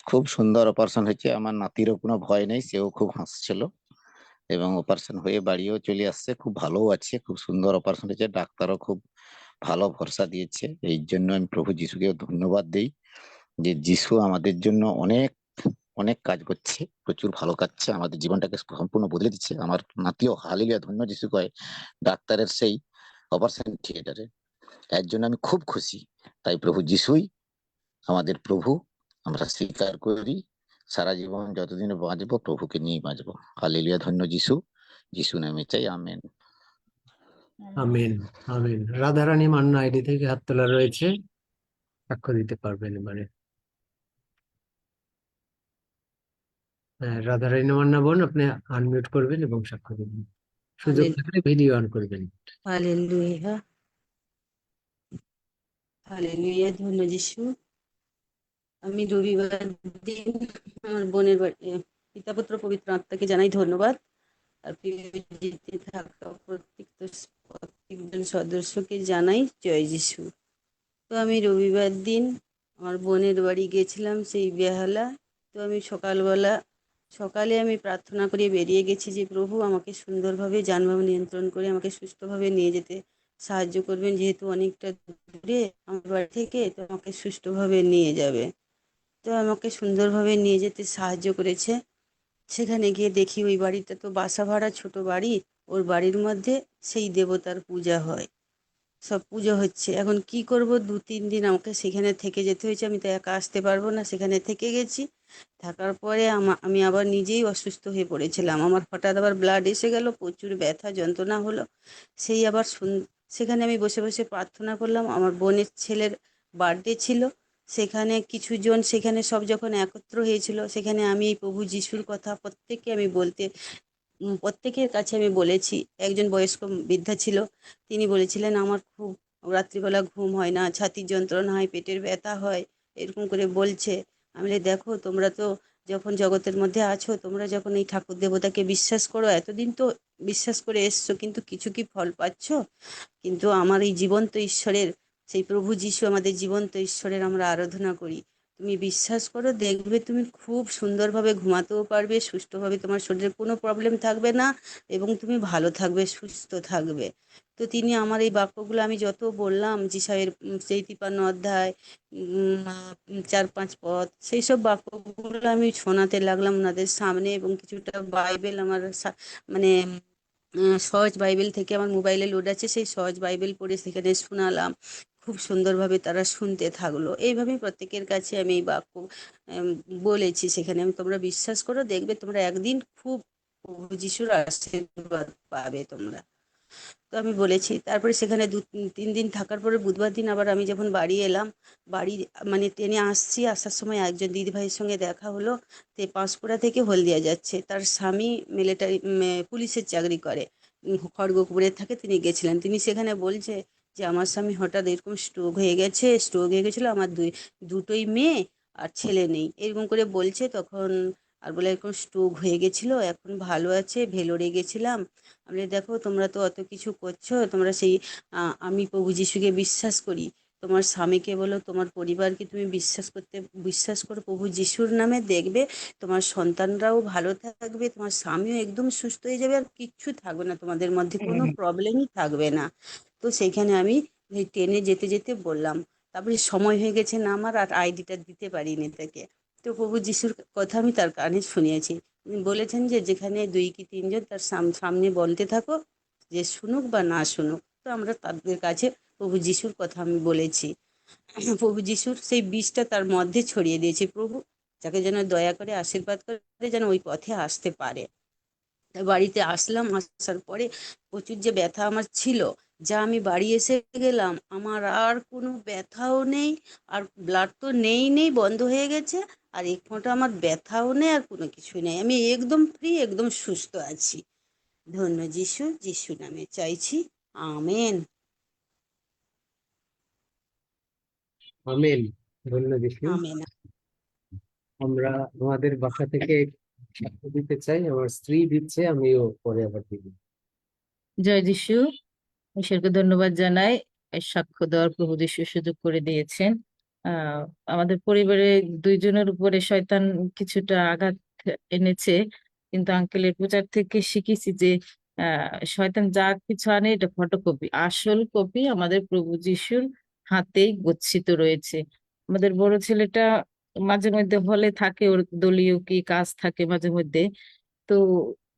খুব সুন্দর অপারেশন হয়েছে, আমার নাতিরও কোনো ভয় নেই, সেও খুব হাসছিল এবং অপারেশন হয়ে বাড়িও চলে আসছে, খুব ভালো আছে। খুব সুন্দর অপারেশন হয়েছে, ডাক্তারও খুব ভালো ভরসা দিয়েছে। এই জন্য আমি প্রভু যিশুকে ধন্যবাদ দিই যে যিশু আমাদের জন্য অনেক অনেক কাজ করছে, প্রচুর ভালো কাজ, আমাদের জীবনটাকে সম্পূর্ণ বদলে দিচ্ছে। আমার নাতিও হালেলুয়া, ধন্য যিশু কয় ডাক্তারের সেই অপারেশন থিয়েটারে। এর জন্য আমি খুব খুশি। তাই প্রভু যিশুই আমাদের প্রভু, আমরা স্বীকার করি সারা জীবন যতদিন বাঁচবো প্রভুকে নিয়ে বাঁচবো। হালেলুয়া, ধন্য যিশু। যিশু নামে চাই, amen. Amen. Amen. Radharani Manna ID থেকে হাত তোলা রয়েছে, সাক্ষ্য দিতে পারবেন এবারে। হ্যাঁ, রাধারানী মান্না বোন, আপনি আনমিউট করবেন এবং সাক্ষ্য দিবেন। সুযোগ থাকলে ভিডিও অন করবেন। হালেলুয়া, হালেলুয়া, ধন্য যিশু। আমি রবিবার দিন আমার বোনের বাড়ি, পিতা পুত্র পবিত্র আত্মাকে জানাই ধন্যবাদ। আর পিএইচডিতে থাকা প্রত্যেকজন সদস্যকে জানাই জয় যিশু। তো আমি রবিবার দিন আমার বোনের বাড়ি গেছিলাম, সেই বেহালা। তো আমি সকালে আমি প্রার্থনা করে বেরিয়ে গেছি যে প্রভু আমাকে সুন্দরভাবে যানবাহন নিয়ন্ত্রণ করে আমাকে সুস্থভাবে নিয়ে যেতে সাহায্য করবেন, যেহেতু অনেকটা দূরে আমার বাড়ি থেকে, তো আমাকে সুষ্ঠুভাবে নিয়ে যাবে। তো আমাকে সুন্দরভাবে নিয়ে যেতে সাহায্য করেছে। সেখানে গিয়ে দেখি ওই বাড়িটা তো বাসা ভাড়া, ছোট বাড়ি, ওর বাড়ির মধ্যে সেই দেবতার পূজা হয়, সব পুজো হচ্ছে। এখন কি করব, 2-3 দিন আমাকে সেখানে থেকে যেতে হয়েছে, আমি তো একা আসতে পারবো না। সেখানে থেকে গেছি, থাকার পরে আমি আবার নিজেই অসুস্থ হয়ে পড়েছিলাম। আমার হঠাৎ আবার ব্লাড এসে গেল, প্রচুর ব্যথা যন্ত্রণা হলো। সেই আবার সেখানে আমি বসে বসে প্রার্থনা করলাম। আমার বোনের ছেলের বার্থডে ছিল, সেখানে কিছুজন সেখানে সব যখন একত্র হয়েছিল, সেখানে আমি এই প্রভু যিশুর কথা প্রত্যেককে আমি প্রত্যেকের কাছে আমি বলেছি। একজন বয়স্ক বৃদ্ধা ছিল, তিনি বলেছিলেন আমার খুব রাত্রিবেলা ঘুম হয় না, ছাতির যন্ত্রণা হয়, পেটের ব্যথা হয়, এরকম করে বলছে। আমি বলি, দেখো তোমরা তো যখন জগতের মধ্যে আছো, তোমরা যখন এই ঠাকুর দেবতাকে বিশ্বাস করো, এতদিন তো বিশ্বাস করে এসছো, কিন্তু কিছু কি ফল পাচ্ছ? কিন্তু আমার এই জীবন্ত ঈশ্বরের, সেই প্রভু যিশু আমাদের জীবন্ত ঈশ্বরের আমরা আরাধনা করি। তুমি বিশ্বাস করো, দেখবে তুমি খুব সুন্দরভাবে ঘুমাতেও পারবে, সুষ্ঠুভাবে তোমার শরীরে কোনো প্রবলেম থাকবে না এবং তুমি ভালো থাকবে, সুস্থ থাকবে। তো তিনি আমার এই বাক্যগুলো আমি যত বললাম, যিশায়ের সেই 53 অধ্যায় 4-5 পদ, সেই সব বাক্যগুলো আমি শোনাতে লাগলাম ওনাদের সামনে। এবং কিছুটা বাইবেল আমার মানে সহজ বাইবেল থেকে আমার মোবাইলে লোড আছে, সেই সহজ বাইবেল পড়ে সেখানে শোনালাম। খুব সুন্দরভাবে তারা শুনতে থাকলো। এইভাবেই প্রত্যেকের কাছে আমি এই বাক্য বলেছি। সেখানে আমি, তোমরা বিশ্বাস করো, দেখবে তোমরা একদিন খুব প্রভু যিশুর আশীর্বাদ পাবে তোমরা। তো আমি বলেছি। তারপরে সেখানে 2-3 দিন থাকার পরে বুধবার দিন আবার আমি যখন বাড়ি এলাম, বাড়ি মানে ট্রেনে আসছি, আসার সময় একজন দিদিভাইয়ের সঙ্গে দেখা হলো। তে পাঁশকুড়া থেকে হলদিয়া যাচ্ছে, তার স্বামী মিলিটারি পুলিশের চাকরি করে, খড়গপুরে থাকে। তিনি গেছিলেন, তিনি সেখানে বলছে যে আমার স্বামী হঠাৎ এরকম স্ট্রোক হয়ে গেছিলো, আমার দুটোই মেয়ে আর ছেলে নেই, এরকম করে বলছে। তখন আর বলে এরকম স্ট্রোক হয়ে গেছিলো, এখন ভালো আছে, ভেলোরে গেছিলাম। আমি দেখো তোমরা তো অত কিছু করছো, তোমরা সেই আমি প্রভু যিশুকে বিশ্বাস করি, তোমার স্বামীকে বলো, তোমার পরিবারকে তুমি বিশ্বাস করো প্রভু যিশুর নামে, দেখবে তোমার সন্তানরাও ভালো থাকবে, তোমার স্বামীও একদম সুস্থ হয়ে যাবে, আর কিচ্ছু থাকবে না, তোমাদের মধ্যে কোনো প্রবলেমই থাকবে না। তো সেইখানে আমি এই ট্রেনে যেতে যেতে বললাম, তারপরে সময় হয়ে গেছে না আমার, আর আইডিটা দিতে পারিনি তাকে। তো প্রভু যিশুর কথা আমি তার কানে শুনিয়েছি। তিনি বলেছেন যে যেখানে 2 কি 3 জন তার সামনে বলতে থাকো, যে শুনুক বা না শুনুক। তো আমরা তাদের কাছে প্রভু যিশুর কথা আমি বলেছি। প্রভু যিশুর সেই বীজটা তার মধ্যে ছড়িয়ে দিয়েছে প্রভু, যাকে যেন দয়া করে আশীর্বাদ করে যেন ওই পথে আসতে পারে। তাই বাড়িতে আসলাম, আসার পরে প্রচুর যে ব্যথা আমার ছিল, যা আমি বাড়ি এসে গেলাম, আমার আর কোনো ব্যথাও নেই, আর ব্লাড তো নেই বন্ধ হয়ে গেছে, আর এক ফোঁটা আমার ব্যথাও নেই, আর কোনো কিছু নেই, আমি একদম ফ্রি, একদম সুস্থ আছি। ধন্য যিশু, যিশু নামে চাইছি, আমেন। আমেন। ধন্য যিশু। আমেন। আমরা আমাদের বাসা থেকে সাক্ষ্য দিতে চাই, আমার স্ত্রী দিচ্ছে, আমিও পরে আবার দিব। জয় যিশু। ঈশ্বরকে ধন্যবাদ জানাই, এই সাক্ষ্য দেওয়ার প্রভু যিশু সুযোগ করে দিয়েছেন। আহ আমাদের পরিবারে 2 জনের উপরে শয়তান কিছুটা আঘাত এনেছে, কিন্তু আঙ্কেলের প্রচার থেকে শিখেছি যে শয়তান যা কিছু আনে এটা ফটোকপি, আসল কপি আমাদের প্রভু যিশুর হাতেই গচ্ছিত রয়েছে। আমাদের বড় ছেলেটা মাঝে মধ্যে হলে থাকে, ওর দলীয় কি কাজ থাকে মাঝে মধ্যে। তো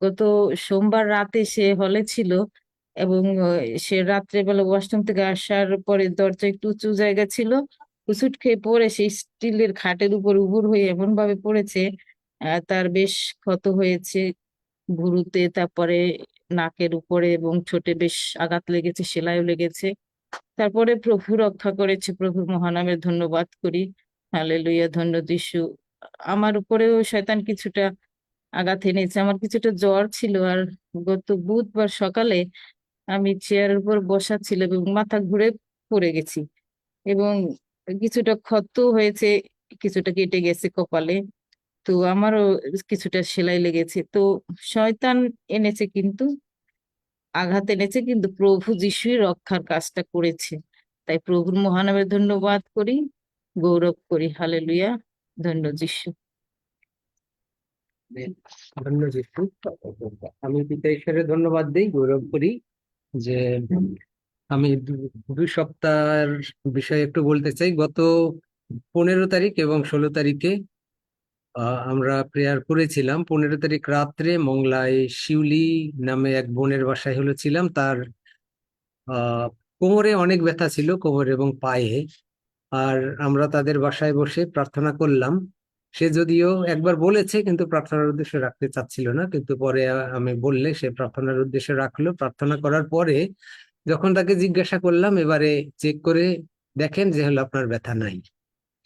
গত সোমবার রাতে সে হলে ছিল, এবং সে রাত্রেবেলা ওয়াশরুম থেকে আসার পরে দরজা একটু উঁচু জায়গা ছিল, হুঁচট খেয়ে পড়ে সেই স্টিলের খাটের উপর উবুর হয়ে এমন ভাবে পড়েছে, তার বেশ ক্ষত হয়েছে ভুরুতে, তারপরে নাকের উপরে এবং ঠোঁটে বেশ আঘাত লেগেছে, সেলাইও লেগেছে। তারপরে প্রভু রক্ষা করেছে, প্রভুর মহানামের ধন্যবাদ করি। হালেলুয়া, ধন্য যিশু। আমার উপরেও শয়তান কিছুটা আঘাত এনেছে, আমার কিছুটা জ্বর ছিল, আর গত বুধবার সকালে আমি চেয়ারের উপর বসা ছিল এবং মাথা ঘুরে পড়ে গেছি, এবং কিছুটা ক্ষত হয়েছে, কিছুটা কেটে গেছে কপালে। তো আমারও কিছুটা সেলাই লেগেছে। তো শয়তান এনেছে, কিন্তু আঘাত এনেছে, কিন্তু প্রভু যিশুই রক্ষার কাজটা করেছে। তাই প্রভুর মহানামের ধন্যবাদ করি, গৌরব করি। হালেলুয়া, ধন্য যিশু। ধন্য যিশু। আমি পিতা ঈশ্বরের ধন্যবাদ দিই, গৌরব করি যে আমি 2 সপ্তাহের বিষয়ে একটু বলতে চাই। গত 15 তারিখ এবং 16 তারিখে আমরা প্রেয়ার করেছিলাম। 15 তারিখ রাত্রে মংলায় শিউলি নামে এক বোনের বাসায় ছিলাম। তার কোমরে অনেক ব্যথা ছিল, কোমর এবং পায়ে। আর আমরা তাদের বাসায় বসে প্রার্থনা করলাম। সে যদিও একবার বলেছে, কিন্তু প্রার্থনার উদ্দেশ্যে রাখতে চাচ্ছিল না, কিন্তু পরে আমি বললে সে প্রার্থনার উদ্দেশ্যে রাখলো। প্রার্থনা করার পরে যখন তাকে জিজ্ঞাসা করলাম, এবারে চেক করে দেখেন যে আপনার ব্যথা নাই,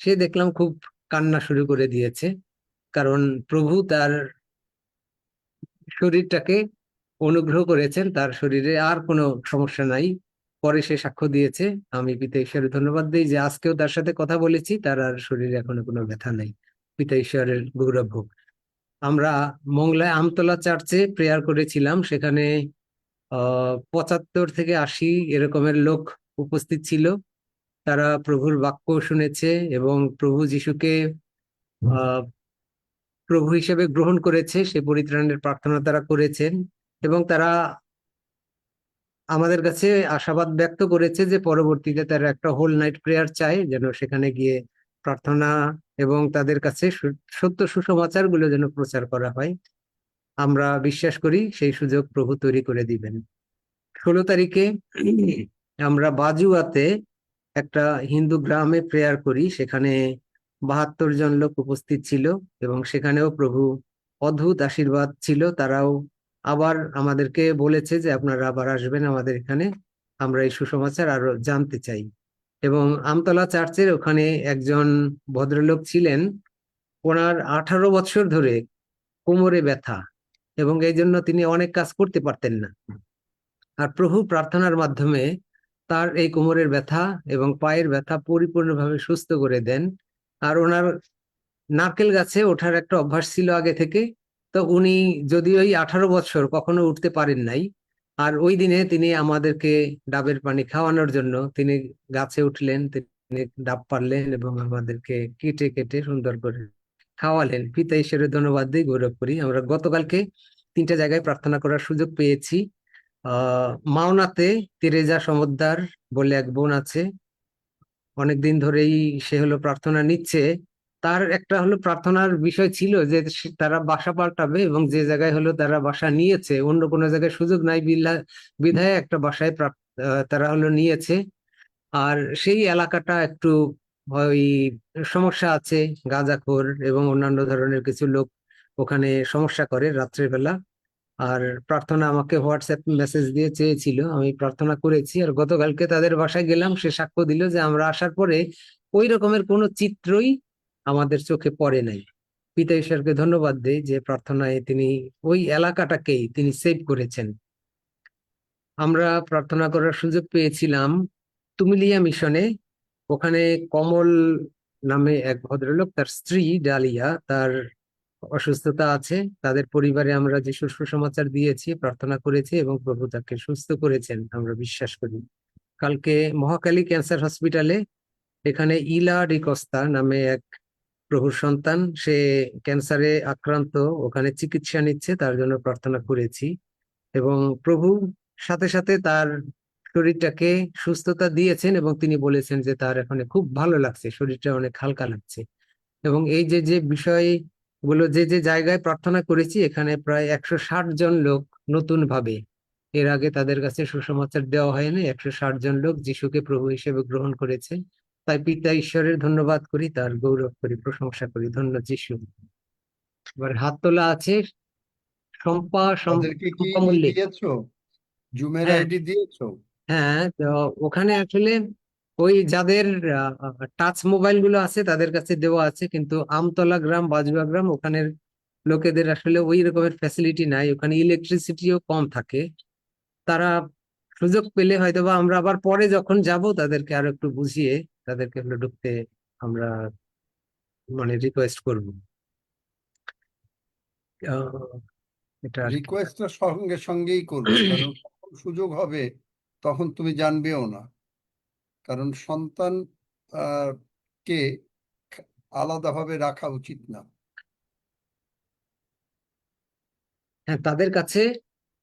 সে দেখলাম খুব কান্না শুরু করে দিয়েছে, কারণ প্রভু তার শরীরটাকে অনুগ্রহ করেছেন, তার শরীরে আর কোনো সমস্যা নাই। পরে সে সাক্ষ্য দিয়েছে। আমি পিতা ঈশ্বরের ধন্যবাদ দিই যে আজকেও তার সাথে কথা বলেছি, তার আর শরীরে এখনো কোনো ব্যথা নাই। পিতা ঈশ্বরের গৌরব হোক। আমরা মংলায় আমতলা চার্চে প্রেয়ার করেছিলাম। সেখানে 75 থেকে 80 এরকমের লোক উপস্থিত ছিল। তারা প্রভুর বাক্য শুনেছে এবং প্রভু যিশুকে প্রভু হিসেবে গ্রহণ করেছে। সে পরিত্রাণের প্রার্থনা তারা করেছেন, এবং তারা আমাদের কাছে আশাবাদ ব্যক্ত করেছে যে পরবর্তীতে তারা একটা হোল নাইট প্রেয়ার চায়, যেন সেখানে গিয়ে প্রার্থনা এবং তাদের কাছে সত্য সুসমাচারগুলো যেন প্রচার করা হয়। আমরা বিশ্বাস করি সেই সুযোগ প্রভু তৈরি করে দিবেন। 16 তারিখে আমরা বাজুয়াতে একটা হিন্দু গ্রামে প্রেয়ার করি। সেখানে 72 জন লোক উপস্থিত ছিল, এবং সেখানেও প্রভু অদ্ভুত আশীর্বাদ ছিল। তারাও আবার আমাদেরকে বলেছে যে আপনারা আবার আসবেন আমাদের এখানে, আমরা এই সুসমাচার আরো জানতে চাই। এবং আমতলা চার্চের ওখানে একজন ভদ্রলোক ছিলেন, ওনার 18 বছর ধরে কোমরে ব্যথা, এবং এই জন্য তিনি অনেক কাজ করতে পারতেন না। আর প্রভু প্রার্থনার মাধ্যমে তার এই কোমরের ব্যথা এবং পায়ের ব্যথা পরিপূর্ণভাবে সুস্থ করে দেন। আর ওনার নারকেল গাছে ওঠার একটা অভ্যাস ছিল আগে থেকে। তো উনি যদিও এই 18 বছর কখনো উঠতে পারেন নাই, আর ওই দিনে তিনি আমাদেরকে ডাবের পানি খাওয়ানোর জন্য তিনি গাছে উঠলেন, তিনি ডাব পারলেন এবং আমাদেরকে কেটে কেটে সুন্দর করে খাওয়ালেন। পিতা ঈশ্বরের ধন্যবাদ দিই, গৌরব করি। আমরা গতকালকে 3টা জায়গায় প্রার্থনা করার সুযোগ পেয়েছি। মাওনাতে তেরেজা সমদ্দার বলে এক বোন আছে, অনেকদিন ধরেই সে হলো প্রার্থনা নিচ্ছে। তার একটা হলো প্রার্থনার বিষয় ছিল যে তারা বাসা পাল্টাবে, এবং যে জায়গায় হলো তারা বাসা নিয়েছে অন্য কোনো জায়গায় সুযোগ নাই বিধায় একটা বাসায় তারা হলো নিয়েছে। আর সেই এলাকাটা একটু ওই সমস্যা আছে, গাঁজাখোর এবং অন্যান্য ধরনের কিছু লোক ওখানে সমস্যা করে রাত্রের বেলা। আর প্রার্থনা আমাকে হোয়াটসঅ্যাপ মেসেজ দিয়ে চেয়েছিল, আমি প্রার্থনা করেছি। আর গতকালকে তাদের বাসায় গেলাম, সে সাক্ষ্য দিল যে আমরা আসার পরে ওই রকমের কোনো চিত্রই আমাদের চোখে পড়ে নাই। পিতা ঈশ্বরকে ধন্যবাদ দেই যে প্রার্থনায় তিনি ওই এলাকাটাকেই তিনি সেভ করেছেন। আমরা প্রার্থনা করার সুযোগ পেয়েছিলাম তুমিলিয়া মিশনে। ওখানে কমল নামে এক ভদ্রলোক, তার স্ত্রী ডালিয়া, তার অসুস্থতা আছে। তাদের পরিবারে আমরা যিশুর সুসমাচার দিয়েছি, প্রার্থনা করেছি এবং প্রভু তাকে সুস্থ করেছেন, আমরা বিশ্বাস করি। কালকে মহাকালী ক্যান্সার হসপিটালে এখানে ইলা ডিকস্তা নামে এক প্রভুর সন্তান, সে ক্যান্সারে আক্রান্ত, ওখানে চিকিৎসা নিচ্ছে, তার জন্য প্রার্থনা করেছি। এবং প্রভু সাথে সাথে তার শরীরটাকে সুস্থতা দিয়েছেন এবং তিনি বলেছেন যে তার এখন খুব ভালো লাগছে, শরীরটা অনেক হালকা লাগছে। এবং এই যে যে বিষয়গুলো যে যে জায়গায় প্রার্থনা করেছি, এখানে প্রায় 160 জন লোক নতুন ভাবে, এর আগে তাদের কাছে সুসমাচার দেওয়া হয়নি, 160 জন লোক যিশুকে প্রভু হিসেবে গ্রহণ করেছে। তাই পিতা ঈশ্বরের ধন্যবাদ করি, তার গৌরব করি, প্রশংসা করি। ধন্য যিশু। এবার হাত তোলা আছে তাদেরকে কি শম্পা মল্লিক। দিয়েছো? জুমের হ্যাঁ আইডি দিয়েছো? হ্যাঁ, তো ওখানে আসলে ওই যাদের টাচ মোবাইল গুলো আছে তাদের কাছে দেওয়া আছে, কিন্তু আমতলা গ্রাম, বাজুয়া গ্রাম, ওখানের লোকেদের আসলে ওই রকমের ফ্যাসিলিটি নাই, ওখানে ইলেকট্রিসিটিও কম থাকে। তারা সুযোগ পেলে হয়তোবা আমরা আবার পরে যখন যাব তাদেরকে আরো একটু বুঝিয়ে তাদেরকে হলো ঢুকতে আমরা মানে রিকোয়েস্ট করবো। এটা আর কি। রিকোয়েস্টটা সঙ্গে সঙ্গেই করবে, কারণ যখন সুযোগ হবে তখন তুমি জানবেও না। কারণ সন্তান কে আলাদাভাবে রাখা উচিত না। হ্যাঁ, তাদের কাছে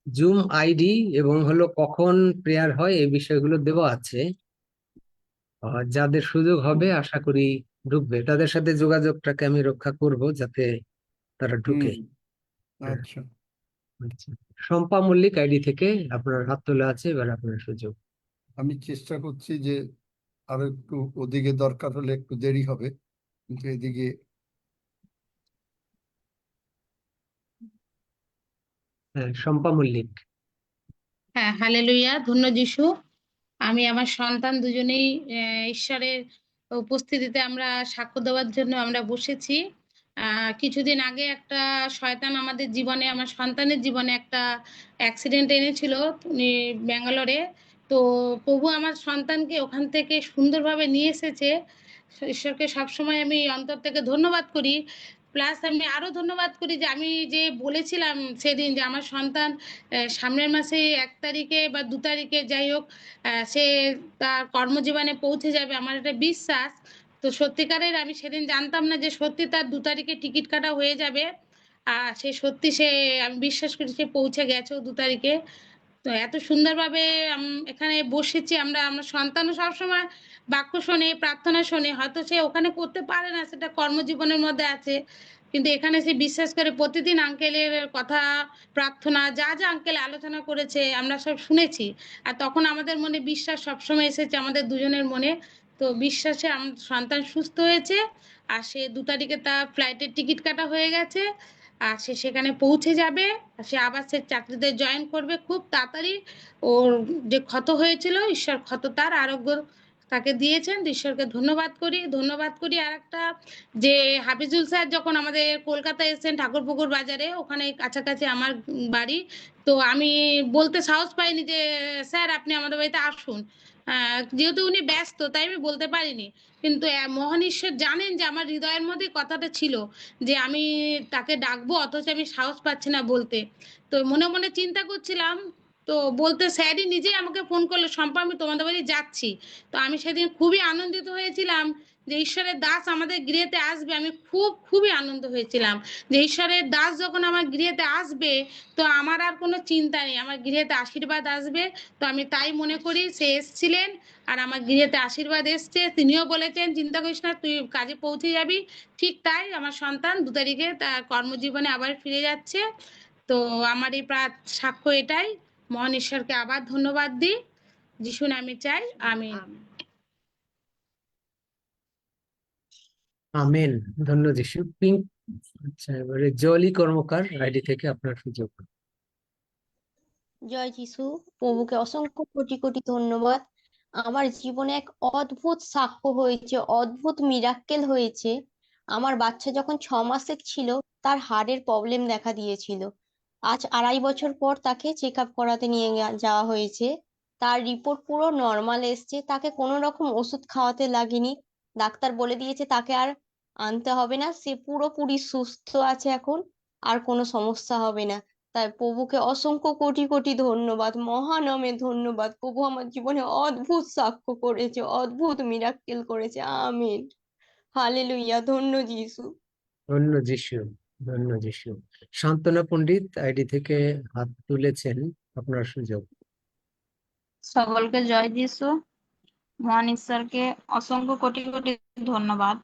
জুম আইডি এবং হলো কখন প্রেয়ার হয় এই বিষয়গুলো দেওয়া আছে। যাদের সুযোগ হবে আশা করি ঢুকবে, তাদের সাথে যোগাযোগটাকে আমি রক্ষা করব যাতে তারা ঢুকে। আচ্ছা, আচ্ছা, শম্পা মল্লিক আইডি থেকে আপনার হাত তোলা আছে, এবার আপনার সুযোগ। আমি চেষ্টা করছি যে আরো একটু, ওদিকে দরকার হলে একটু দেরি হবে, কিন্তু এদিকে হ্যাঁ, শম্পা মল্লিক। হ্যাঁ, হালেলুয়া, ধন্য যিশু। আমি আমার সন্তান দুজনেই ঈশ্বরের উপস্থিতিতে আমরা সাক্ষ্য দেওয়ার জন্য আমরা বসেছি। কিছুদিন আগে একটা শয়তান আমাদের জীবনে, আমার সন্তানের জীবনে একটা অ্যাক্সিডেন্ট এনেছিল উনি ব্যাঙ্গালোরে। তো প্রভু আমার সন্তানকে ওখান থেকে সুন্দরভাবে নিয়ে এসেছে। ঈশ্বরকে সবসময় আমি অন্তর থেকে ধন্যবাদ করি। প্লাস আমি আরো ধন্যবাদ করি যে আমি যে বলেছিলাম সেদিন যে আমার সন্তান সামনের মাসে 1 তারিখে বা 2 তারিখে যাই হোক সে তার কর্মজীবনে পৌঁছে যাবে, আমার এটা বিশ্বাস। তো সত্যিকারের আমি সেদিন জানতাম না যে সত্যি তার 2 তারিখে টিকিট কাটা হয়ে যাবে। সে সত্যি, আমি বিশ্বাস করি সে পৌঁছে গেছেও 2 তারিখে। তো এত সুন্দরভাবে এখানে বসেছি আমরা। আমার সন্তানও সবসময় বাক্য শোনে, প্রার্থনা শোনে, হয়তো সে ওখানে করতে পারে না, সেটা কর্মজীবনের মধ্যে আছে, কিন্তু এখানে সে বিশ্বাস করে প্রতিদিন আঙ্কেলের কথা, প্রার্থনা, যা যা আঙ্কেল আলোচনা করেছে আমরা সব শুনেছি। আর তখন আমাদের মনে বিশ্বাস সবসময় এসেছে আমাদের দুজনের মনে। তো বিশ্বাসে আমার সন্তান সুস্থ হয়েছে। আর সে 2 তারিখে তার ফ্লাইটের টিকিট কাটা হয়ে গেছে। আর সে সেখানে পৌঁছে যাবে। সে আবার সে চাকরিতে জয়েন করবে খুব তাড়াতাড়ি। ওর যে ক্ষত হয়েছিল, ঈশ্বর ক্ষত তার আরোগ্য তাকে দিয়েছেন। ঈশ্বরকে ধন্যবাদ করি। আর একটা যে হাফিজুল স্যার যখন আমাদের কলকাতায় এসেছেন ঠাকুরপুকুর বাজারে, ওখানে কাছাকাছি আমার বাড়ি, তো আমি বলতে সাহস পাইনি যে স্যার আপনি আমাদের বাড়িতে আসুন। যেহেতু উনি ব্যস্ত তাই আমি বলতে পারিনি, কিন্তু মহান ঈশ্বর জানেন যে আমার হৃদয়ের মধ্যে কথাটা ছিল যে আমি তাকে ডাকবো, অথচ আমি সাহস পাচ্ছি না বলতে। তো মনে মনে চিন্তা করছিলাম তো বলতে স্যারই নিজেই আমাকে ফোন করলো, শম্পা আমি তোমাদের বাড়ি যাচ্ছি। তো আমি সেদিন খুবই আনন্দিত হয়েছিলাম যে ঈশ্বরের দাস আমাদের গৃহেতে আসবে। আমি খুবই আনন্দ হয়েছিলাম যে ঈশ্বরের দাস যখন আমার গৃহেতে আসবে, তো আমার আর কোনো চিন্তা নেই, আমার গৃহেতে আশীর্বাদ আসবে। তো আমি তাই মনে করি সে এসছিলেন আর আমার গৃহেতে আশীর্বাদ এসছে। তিনিও বলেছেন চিন্তা করিস না, তুই কাজে পৌঁছে যাবি। ঠিক তাই, আমার সন্তান 2 তারিখে তার কর্মজীবনে আবার ফিরে যাচ্ছে। তো আমার এই সাক্ষ্য এটাই। মহান ঈশ্বরকে আবার ধন্যবাদ দিই, যিশু নামে চাই, আমিন। আমেন। ধন্য যিশু। পিঙ্ক। আচ্ছা, এবারে জলি কর্মকার আইডি থেকে আপনার সুযোগ। জয় যিশু। প্রভুকে অসংখ্য কোটি কোটি ধন্যবাদ। আমার জীবনে এক অদ্ভুত সাক্ষ্য হয়েছে, অদ্ভুত মিরাক্কেল হয়েছে। আমার বাচ্চা যখন 6 মাসের ছিল, তার হার্টের প্রবলেম দেখা দিয়েছিল। আজ 2.5 বছর পর তাকে চেক আপ করাতে নিয়ে যাওয়া হয়েছে। তার রিপোর্ট পুরো নর্মাল এসছে, তাকে কোনো রকম ওষুধ খাওয়াতে লাগেনি। ডাক্তার বলে দিয়েছে তাকে আর আনতে হবে না, সে পুরোপুরি সুস্থ আছে এখন, আর কোনো সমস্যা হবে না। তাই প্রভুকে অসংখ্য কোটি কোটি ধন্যবাদ, মহানামে ধন্যবাদ। প্রভু আমার জীবনে অদ্ভুত সাক্ষ্য করেছে, অদ্ভুত মিরাক্কেল করেছে। আমিন। হালেলুয়া। ধন্য যিশু। ধন্য যিশু। ধন্য যিশু। শান্তনা পণ্ডিত আইডি থেকে হাত তুলেছেন, আপনার সুযোগ। সকলকে জয় যিশু। মহান ঈশ্বরকে অসংখ্য কোটি কোটি ধন্যবাদ।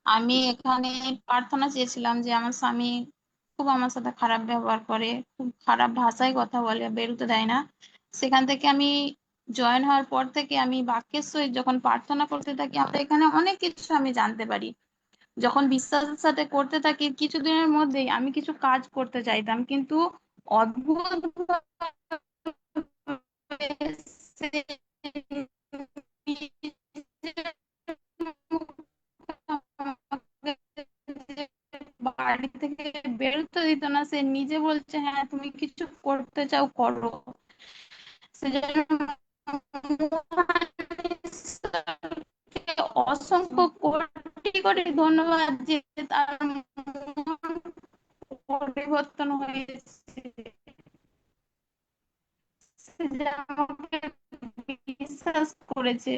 আমি এখানে প্রার্থনা চেয়েছিলাম যে আমার স্বামী খুব আমার সাথে খারাপ ব্যবহার করে, খুব খারাপ ভাষায় কথা বলে, বেরোতে দেয় না। সেখান থেকে আমি জয়েন হওয়ার পর থেকে আমি বাক্যের সহিত যখন প্রার্থনা করতে থাকি, আমরা এখানে অনেক কিছু আমি জানতে পারি। যখন বিশ্বাসের সাথে করতে থাকি, কিছুদিনের মধ্যেই আমি কিছু কাজ করতে চাইতাম, কিন্তু অদ্ভুত বাড়ি থেকে বেরোতে দিত না। সে নিজে বলছে হ্যাঁ তুমি কিছু করতে চাও করো। সেজন্য অসংখ্য কোটি কোটি ধন্যবাদ যে তার মন পরিবর্তন হয়েছে, সে যে আমাকে বিশ্বাস করেছে।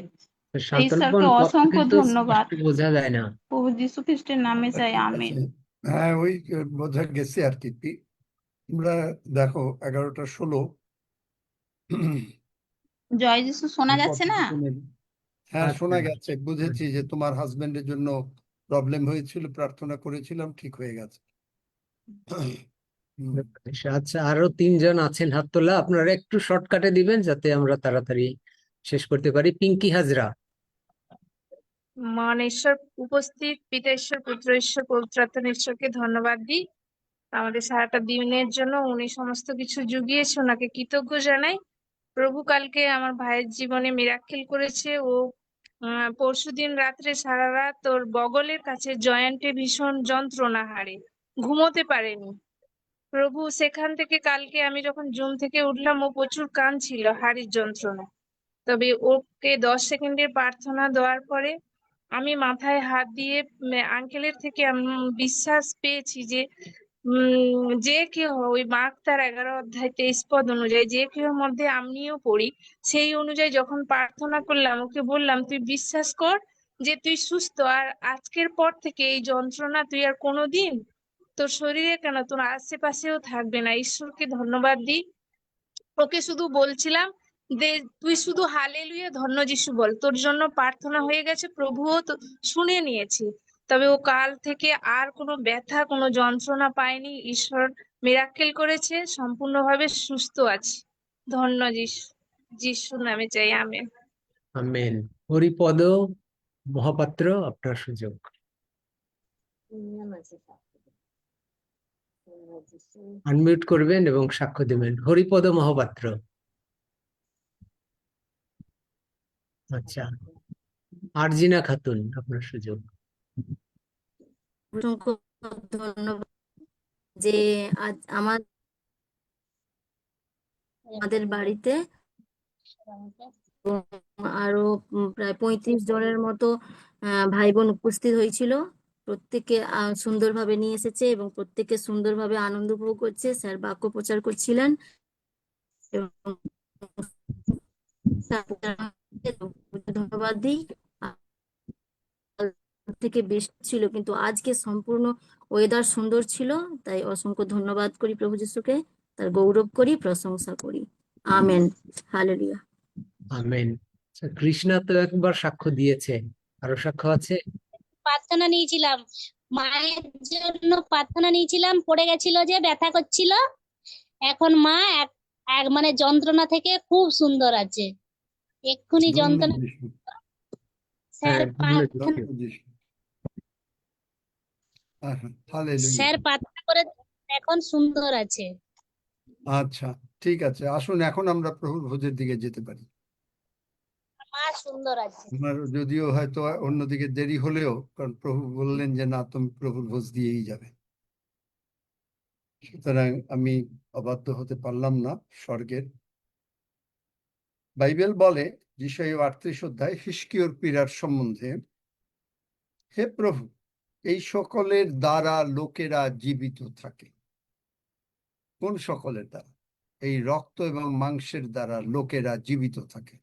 শান্তনা ঈশ্বরকে কথা অসংখ্য কিন্তু ধন্যবাদ। স্পষ্ট বোঝা যায় না। প্রভু যীশু খ্রিস্টের নামে চাই, ঠিক আমিন। আছে। হ্যাঁ, ওই বোঝা গেছে আর কি। তোমরা দেখো 11:16। জয় যিশু শোনা যাচ্ছে না? হ্যাঁ, আচ্ছা। শোনা গেছে। বুঝেছি যে তোমার হাজবেন্ডের জন্য প্রবলেম হয়েছিল, প্রার্থনা করেছিলাম, ঠিক হয়ে গেছে। হুম। আচ্ছা, আরো 3 জন আছেন হাত তোলা, আপনারা একটু শর্টকাটে দিবেন যাতে আমরা তাড়াতাড়ি শেষ করতে পারি। পিঙ্কি হাজরা। মহান ঈশ্বর উপস্থিত, পিতা ঈশ্বর, পুত্র ঈশ্বর, পবিত্র আত্মা ঈশ্বরকে ধন্যবাদ দিই আমাদের সারাটা দিনের জন্য। উনি সমস্ত কিছু জুগিয়েছে, ওনাকে কৃতজ্ঞ জানাই। প্রভু কালকে আমার ভাইয়ের জীবনে মিরাক্কেল করেছে। ও পরশুদিন রাত্রে সারা রাত ওর বগলের কাছে জয়েন্টে ভীষণ যন্ত্রণা, হাড়ে ঘুমোতে পারেনি। প্রভু সেখান থেকে কালকে আমি যখন জুম থেকে উঠলাম, ও প্রচুর কাঁদছিল হাড়ের যন্ত্রণা। তবে ওকে 10 সেকেন্ডের প্রার্থনা দেওয়ার পরে আমি মাথায় হাত দিয়ে আঙ্কেলের থেকে আমি বিশ্বাস পেয়েছি যে যে কেউ, ওই মার্ক তার 11 অধ্যায় 23 পদ অনুযায়ী যে কেউ মধ্যে আমিও পড়ি, সেই অনুযায়ী যখন প্রার্থনা করলাম, ওকে বললাম তুই বিশ্বাস কর যে তুই সুস্থ, আর আজকের পর থেকে এই যন্ত্রণা তুই আর কোনোদিন তোর শরীরে কেন তোর আশেপাশেও থাকবে না। ঈশ্বরকে ধন্যবাদ দিই। ওকে শুধু বলছিলাম যে তুই শুধু হালেলুয়া ধন্য যিশু বল, তোর জন্য প্রার্থনা হয়ে গেছে, প্রভুও তো শুনে নিয়েছি। তবে ও কাল থেকে আর কোনো ব্যথা, কোনো যন্ত্রণা পায়নি। ঈশ্বর মিরাক্কেল করেছে, সম্পূর্ণভাবে সুস্থ আছে। ধন্য যিশু, যিশুর নামে চাই, আমেন। আমেন। হরিপদ মহাপাত্র, আপনার সুযোগ। আনমিউট করবেন এবং সাক্ষ্য দেবেন। হরিপদ মহাপাত্র। আচ্ছা, আরজিনা খাতুন, আপনার সুযোগ। অসংখ্য ধন্যবাদ যে আজ আমাদের বাড়িতে আরো প্রায় 35 জনের মতো ভাই বোন উপস্থিত হয়েছিল। প্রত্যেকে সুন্দরভাবে নিয়ে এসেছে এবং প্রত্যেকে সুন্দরভাবে আনন্দ উপভোগ করছে। স্যার বাক্য প্রচার করছিলেন এবং ধন্যবাদ দিই। কাল থেকে বৃষ্টি ছিল কিন্তু আজকে সম্পূর্ণ ওয়েদার সুন্দর ছিল, তাই অসংখ্য ধন্যবাদ করি প্রভু যিশুকে, তার গৌরব করি, প্রশংসা করি। আমেন। হালেলুয়া। আমেন। আচ্ছা, কৃষ্ণা তো একবার সাক্ষ্য দিয়েছে, আরো সাক্ষ্য আছে? প্রার্থনা নিয়েছিলাম, মায়ের জন্য প্রার্থনা নিয়েছিলাম, পড়ে গেছিল যে ব্যথা করছিল, এখন মা এক মানে যন্ত্রণা থেকে খুব সুন্দর আছে, এক্ষুনি যন্ত্রণা। ধন্যবাদ যিশু। স্যার হ্যাঁ, প্রার্থনা ধন্যবাদ যিশু। হালেলুয়া। স্যার প্রার্থনা করে এখন সুন্দর আছে। আচ্ছা, ঠিক আছে, আসুন এখন আমরা প্রভুর ভোজের দিকে যেতে পারি। মা সুন্দর আছে। আমার যদিও হয়তো অন্যদিকে দেরি হলেও, কারণ প্রভু বললেন যে না, তুমি প্রভুর ভোজ দিয়েই যাবে, সুতরাং আমি অবাধ্য হতে পারলাম না। স্বর্গের বাইবেল বলে যিশায় 38 অধ্যায় হিস্কিয়র পীড়ার সম্বন্ধে, হে প্রভু, এই সকলের দ্বারা লোকেরা জীবিত থাকে। কোন সকলের দ্বারা? এই রক্ত এবং মাংসের দ্বারা লোকেরা জীবিত থাকে,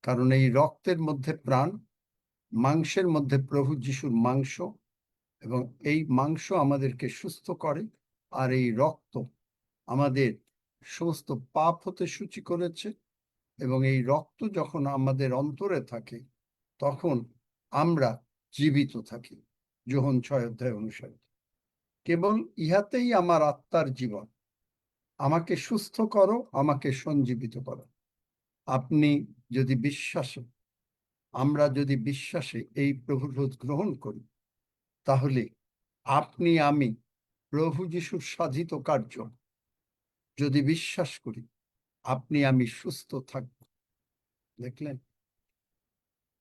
কারণ এই রক্তের মধ্যে প্রাণ, মাংসের মধ্যে প্রভু যিশুর মাংস, এবং এই মাংস আমাদেরকে সুস্থ করে, আর এই রক্ত আমাদের সমস্ত পাপ হতে সূচি করেছে। এবং এই রক্ত যখন আমাদের অন্তরে থাকে তখন আমরা জীবিত থাকি, যোহন 6 অধ্যায় অনুসারে। কেবল ইহাতেই আমার আত্মার জীবন, আমাকে সুস্থ করো, আমাকে সঞ্জীবিত করো। আপনি যদি বিশ্বাসে, আমরা যদি বিশ্বাসে এই প্রভুর ভোজ গ্রহণ করি, তাহলে আপনি আমি প্রভু যিশুর সাধিত কার্য যদি বিশ্বাস করি, আপনি আমি সুস্থ থাকব। দেখলেন,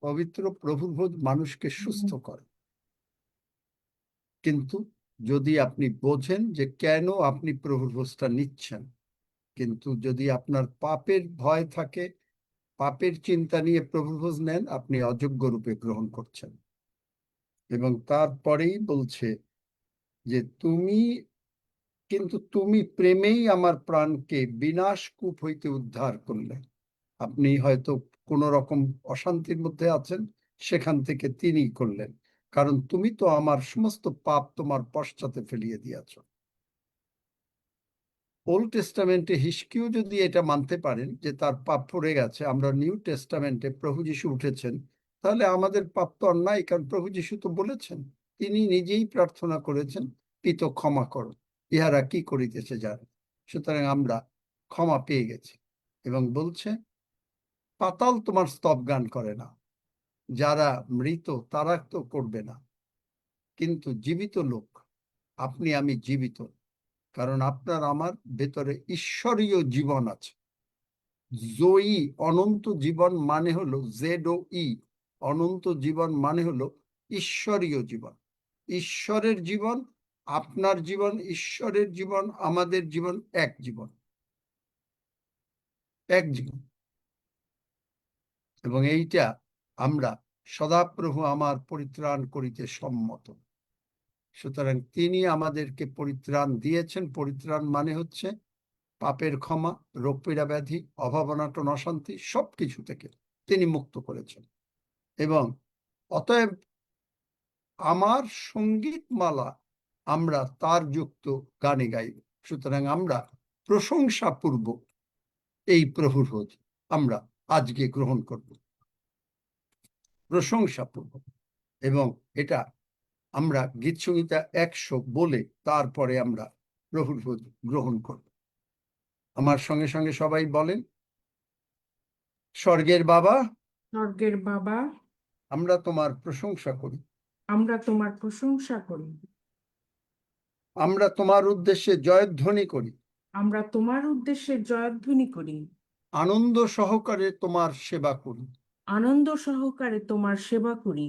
পবিত্র প্রভুর ভোজ মানুষকে সুস্থ করে। কিন্তু যদি আপনি বোঝেন যে কেন আপনি প্রভুর ভোজটা নিচ্ছেন, কিন্তু যদি আপনার পাপের ভয় থাকে, পাপের চিন্তা নিয়ে প্রভুর ভোজ নেন, আপনি অযোগ্য রূপে গ্রহণ করছেন। এবং তারপরেই বলছে যে তুমি প্রেমেই আমার প্রাণকে বিনাশকূপ হইতে উদ্ধার করলে। আপনি হয়তো কোন রকম অশান্তির মধ্যে আছেন, সেখান থেকে তিনি করলেন, কারণ তুমি তো আমার সমস্ত পাপ তোমার পশ্চাতে ফেলিয়ে দিয়েছ। ওল্ড টেস্টামেন্টে হিস্কিও যদি এটা মানতে পারেন যে তার পাপ পড়ে গেছে, আমরা নিউ টেস্টামেন্টে প্রভু যিশু উঠেছেন, তাহলে আমাদের পাপ তো আর নাই, কারণ প্রভু যিশু তো বলেছেন, তিনি নিজেই প্রার্থনা করেছেন, পিত ক্ষমা করো, ইহারা কি করিতেছে জানে। সুতরাং আমরা ক্ষমা পেয়ে গেছি। এবং বলছে, পাতাল তোমার স্তবগান করে না, যারা মৃত তারা তো করবে না, কিন্তু জীবিত লোক, আপনি আমি জীবিত, কারণ আপনার আমার ভেতরে ঈশ্বরীয় জীবন আছে। জয়ী অনন্ত জীবন মানে হলো ZOE, অনন্ত জীবন মানে হলো ঈশ্বরীয় জীবন। ঈশ্বরের জীবন, আপনার জীবন, ঈশ্বরের জীবন, আমাদের জীবন এক জীবন, এক জীবন। এবং এইটা আমরা সদাপ্রভু আমার পরিত্রাণ করিতে সম্মত। সুতরাং তিনি আমাদেরকে পরিত্রাণ দিয়েছেন। পরিত্রাণ মানে হচ্ছে পাপের ক্ষমা, রোগ পীড়া ব্যাধি, অভাব অনাটন অশান্তি সবকিছু থেকে তিনি মুক্ত করেছেন। এবং অতএব আমার সঙ্গীতমালা আমরা তার যুক্ত গানে গাইব। সুতরাং আমরা প্রশংসাপূর্বক এই প্রভুর ভোজ আমরা আজকে গ্রহণ করব, প্রশংসাপূর্বক। এবং এটা আমরা গীতসংহিতা 100 বলে তারপরে আমরা প্রভুর ভোজ গ্রহণ করব। আমার সঙ্গে সঙ্গে সবাই বলেন, স্বর্গের বাবা, স্বর্গের বাবা, আমরা তোমার প্রশংসা করি, আমরা তোমার প্রশংসা করি, আমরা তোমার উদ্দেশ্যে জয়ধ্বনি করি, আমরা তোমার উদ্দেশ্যে জয়ধ্বনি করি, আনন্দ সহকারে তোমার সেবা করি, আনন্দ সহকারে তোমার সেবা করি,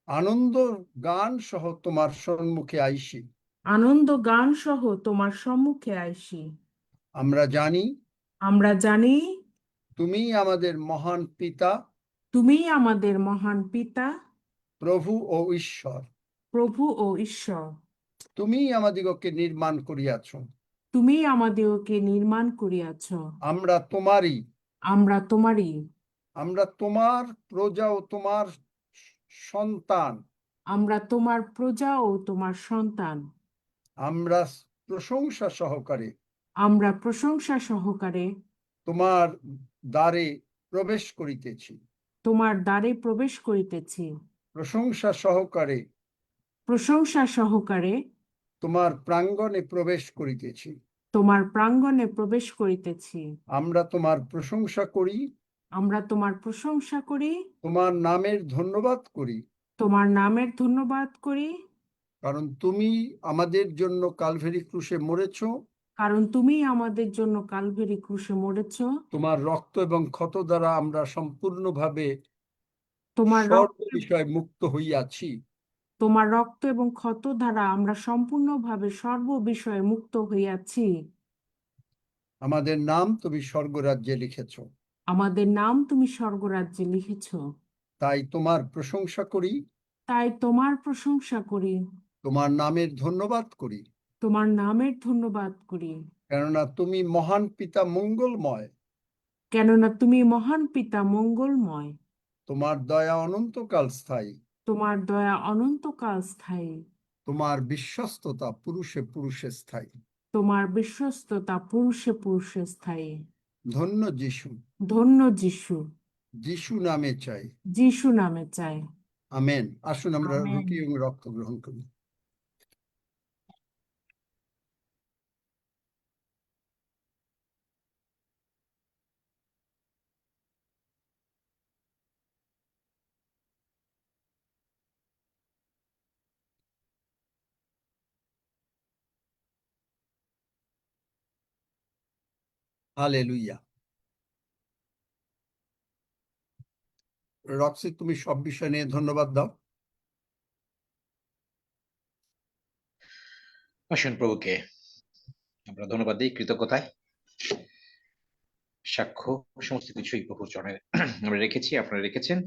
আনন্দ গান সহ তোমার সম্মুখে আইসি। আনন্দ গান সহ তোমার সম্মুখে আইসি। আমরা জানি তুমি আমাদের মহান পিতা, তুমি আমাদের মহান পিতা, প্রভু ও ঈশ্বর। প্রভু ও ঈশ্বর। তুমি আমাদিগকে নির্মাণ করিয়াছ, তুমি আমাদিগকে নির্মাণ করিয়াছ। আমরা তোমারই, আমরা তোমারই, আমরা তোমার প্রজা ও তোমার সন্তান। আমরা তোমার প্রজা ও তোমার সন্তান। আমরা প্রশংসা সহকারে আমরা প্রশংসা সহকারে তোমার দ্বারে প্রবেশ করিতেছি। তোমার দ্বারে প্রবেশ করিতেছি। প্রশংসা সহকারে প্রশংসা সহকারে তোমার প্রাঙ্গণে প্রবেশ করিতেছি। তোমার প্রাঙ্গণে প্রবেশ করিতেছি। আমরা তোমার প্রশংসা করি, আমরা তোমার প্রশংসা করি, তোমার নামের ধন্যবাদ করি, তোমার নামের ধন্যবাদ করি, কারণ তুমি আমাদের জন্য কালভেরি ক্রুশে মরেছ। কারণ তুমি আমাদের জন্য কালভেরি ক্রুশে মরেছ। তোমার রক্ত এবং ক্ষত দ্বারা আমরা সম্পূর্ণভাবে তোমার সর্ব রক্ত বিষয়ে মুক্ত হইয়াছি। তোমার রক্ত এবং ক্ষত দ্বারা আমরা সম্পূর্ণভাবে সর্ব বিষয়ে মুক্ত হইয়াছি। আমাদের নাম তুমি স্বর্গরাজ্যে লিখেছ। আমাদের নাম তুমি স্বর্গরাজ্যে লিখেছ। তাই তোমার প্রশংসা করি, তাই তোমার প্রশংসা করি, তোমার নামের ধন্যবাদ করি, তোমার নামের ধন্যবাদ করি। কেননা তুমি মহান পিতা মঙ্গলময়। কেননা তুমি মহান পিতা মঙ্গলময়। তোমার দয়া অনন্তকাল স্থায়ী। তোমার দয়া অনন্তকাল স্থায়ী। তোমার বিশ্বস্ততা পুরুষে পুরুষে স্থায়ী। তোমার বিশ্বস্ততা পুরুষে পুরুষে স্থায়ী। ধন্য যিশু, ধন্য যিশু, যিশু নামে চাই। যিশু নামে চাই। আমেন। আসুন আমরা আমেন। রুটি এবং রক্ত গ্রহণ করি। হালেলুয়া। রক্সি, তুমি সব বিষয় নিয়ে ধন্যবাদ দাও। আসুন প্রভুকে আমরা ধন্যবাদ দিই কৃতজ্ঞতায়। সাক্ষ্য সমস্ত কিছুই প্রভুর চরণে আমরা রেখেছি, আপনারা রেখেছেন।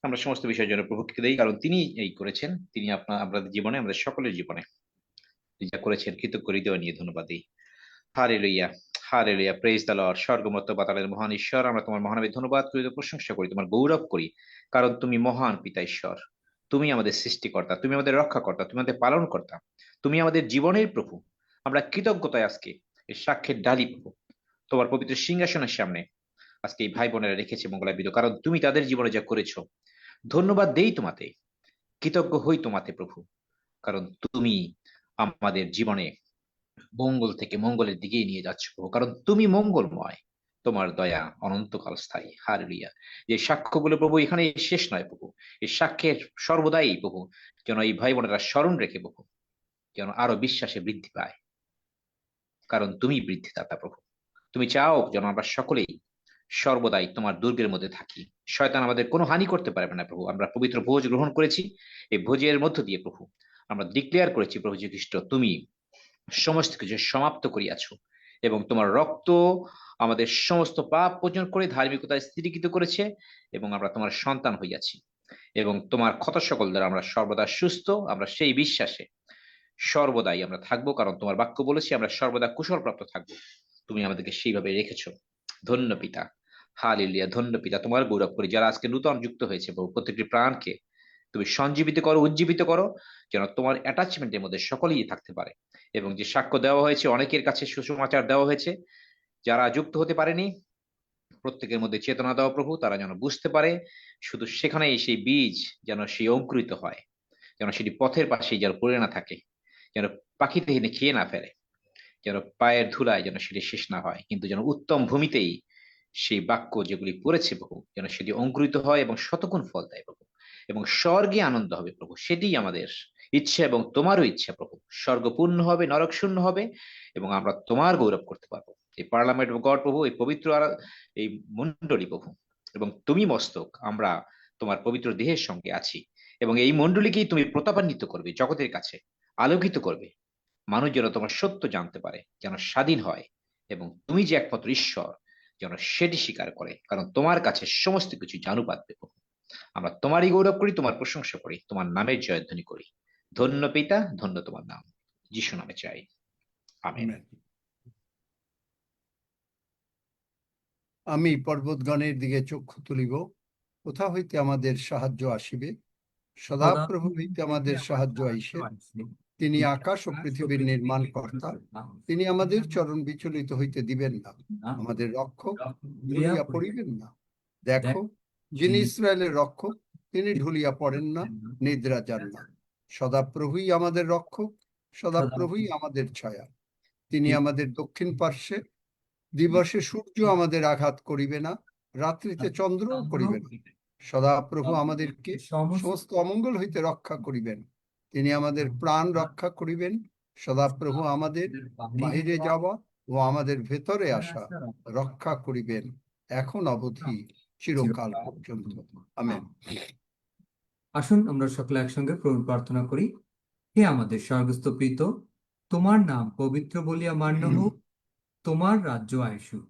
আমরা সমস্ত বিষয়ের জন্য প্রভুকে দিই, কারণ তিনি এই করেছেন। তিনি আপনাদের জীবনে, আমাদের সকলের জীবনে যা করেছেন কৃতজ্ঞ হৃদয় নিয়ে ধন্যবাদ দিই। Hallelujah, hallelujah, praise the lord. স্বর্গমত্ত পাতালের মহান ঈশ্বর, আমরা তোমার মহানামে ধন্যবাদ করি, প্রশংসা করি, তোমার গৌরব করি, কারণ তুমি মহান পিতা ঈশ্বর। তুমি আমাদের সৃষ্টিকর্তা, তুমি আমাদের রক্ষাকর্তা, তুমি আমাদের পালনকর্তা, তুমি আমাদের জীবনের প্রভু। আমরা কৃতজ্ঞতায় আজকে এই সাক্ষ্যের ডালি প্রভু তোমার পবিত্র সিংহাসনের সামনে আজকে এই ভাই বোনেরা রেখেছে মঙ্গলাবিদ, কারণ তুমি তাদের জীবনে যা করেছো। ধন্যবাদ দেই তোমাতে, কৃতজ্ঞ হই তোমাতে প্রভু, কারণ তুমি আমাদের জীবনে মঙ্গল থেকে মঙ্গলের দিকে নিয়ে যাচ্ছ প্রভু, কারণ তুমি মঙ্গলময়, তোমার দয়া অনন্তকাল স্থায়ী। হালেলুয়া। যে সাক্ষ্যগুলো প্রভু এখানে শেষ নয় প্রভু, এই সাক্ষ্যের সর্বদাই প্রভু যেন এই ভাই বোনেরা স্মরণ রেখে প্রভু যেন আরো বিশ্বাসে বৃদ্ধি পায়, কারণ তুমি বৃদ্ধিদাতা প্রভু। তুমি চাও যেন আমরা সকলেই সর্বদাই তোমার দুর্গের মধ্যে থাকি, শয়তান আমাদের কোনো হানি করতে পারবে না প্রভু। আমরা পবিত্র ভোজ গ্রহণ করেছি, এই ভোজের মধ্য দিয়ে প্রভু আমরা ডিক্লেয়ার করেছি প্রভু যীশু খ্রিস্ট তুমি সমস্ত কিছু সমাপ্ত করিয়াছ, এবং তোমার রক্ত আমাদের সমস্ত পাপ মোচন করে ধার্মিকতা স্থিরীকৃত করেছে, এবং আমরা তোমার সন্তান হইয়াছি, এবং তোমার ক্ষত সকল দ্বারা আমরা সর্বদা সুস্থ। আমরা সেই বিশ্বাসে সর্বদাই আমরা থাকবো, কারণ তোমার বাক্য বলেছি আমরা সর্বদা কুশল প্রাপ্ত থাকবো। তুমি আমাদেরকে সেইভাবে রেখেছো। ধন্য পিতা, হালেলুয়া। ধন্য পিতা, তোমার গৌরব করি। যারা আজকে নূতন যুক্ত হয়েছে প্রভু, প্রত্যেকটি প্রাণকে তুমি সঞ্জীবিত করো, উজ্জীবিত করো, যেন তোমার অ্যাটাচমেন্টের মধ্যে সকলেই থাকতে পারে। এবং যে সাক্ষ্য দেওয়া হয়েছে, অনেকের কাছে সুসমাচার দেওয়া হয়েছে, যারা যুক্ত হতে পারেনি প্রত্যেকের মধ্যে চেতনা দাও প্রভু, তারা যেন বুঝতে পারে, শুধু সেখানেই সেই বীজ যেন সেই অঙ্কুরিত হয়, যেন সেটি পথের পাশেই যেন পড়ে না থাকে, যেন পাখিতে এনে খেয়ে না ফেলে, যেন পায়ের ধুলায় যেন সেটি শেষ না হয়, কিন্তু যেন উত্তম ভূমিতেই সেই বাক্য যেগুলি পড়েছে প্রভু যেন সেটি অঙ্কুরিত হয় এবং শতগুণ ফল দেয় প্রভু, এবং স্বর্গে আনন্দ হবে প্রভু। সেটিই আমাদের ইচ্ছা এবং তোমারও ইচ্ছা প্রভু। স্বর্গ পূর্ণ হবে, নরক শূন্য হবে, এবং আমরা তোমার গৌরব করতে পারবো। এই পার্লামেন্ট গড প্রভু, এই পবিত্র এই মণ্ডলী প্রভু, এবং তুমি মস্তক, আমরা তোমার পবিত্র দেহের সঙ্গে আছি, এবং এই মণ্ডলীকেই তুমি প্রতাপান্বিত করবে, জগতের কাছে আলোকিত করবে। মানুষ যেন তোমার সত্য জানতে পারে, যেন স্বাধীন হয়, এবং তুমি যে একমাত্র ঈশ্বর যেন সেটি স্বীকার করে, কারণ তোমার কাছে সমস্ত কিছু জানু পাতবে প্রভু। আমরা তোমারই গৌরব করি, তোমার প্রশংসা করি, তোমার নামের জয়ধ্বনি করি। ধন্য পিতা, ধন্য তোমার নাম। যিশু নামে চাই, আমেন। আমেন। আমি পর্বতগণের দিকে চক্ষু তুলিব, কোথা হইতে আমাদের সাহায্য আসিবে? সদাপ্রভু হইতে আমাদের সাহায্য আইসে। তিনি আকাশ ও পৃথিবীর নির্মাণ কর্তা। তিনি আমাদের চরণ বিচলিত হইতে দিবেন না, আমাদের রক্ষক ঢুলিয়া পড়িবেন না। দেখো, যিনি ইসরায়েলের রক্ষক, তিনি ঢুলিয়া পড়েন না, নিদ্রা যান না। সদাপ্রভুই আমাদের রক্ষক, সদাপ্রভুই আমাদের ছায়া। তিনি আমাদের দক্ষিণ পার্শ্বে। দিবসে সূর্য আমাদের আঘাত করিবে না, রাত্রিতে চন্দ্রও করিবে না। সদাপ্রভু আমাদেরকে সমস্ত অমঙ্গল হইতে রক্ষা করিবেন। তিনি আমাদের প্রাণ রক্ষা করিবেন। সদাপ্রভু আমাদের বাহিরে যাওয়া ও আমাদের ভেতরে আসা রক্ষা করিবেন, এখন অবধি চিরকাল পর্যন্ত। আমেন। আসুন আমরা সকলে একসঙ্গে প্রভু প্রার্থনা করি। হে আমাদের স্বর্গস্থ পিতা, তোমার নাম পবিত্র বলিয়া মান্য হোক, তোমার রাজ্য আইসুক,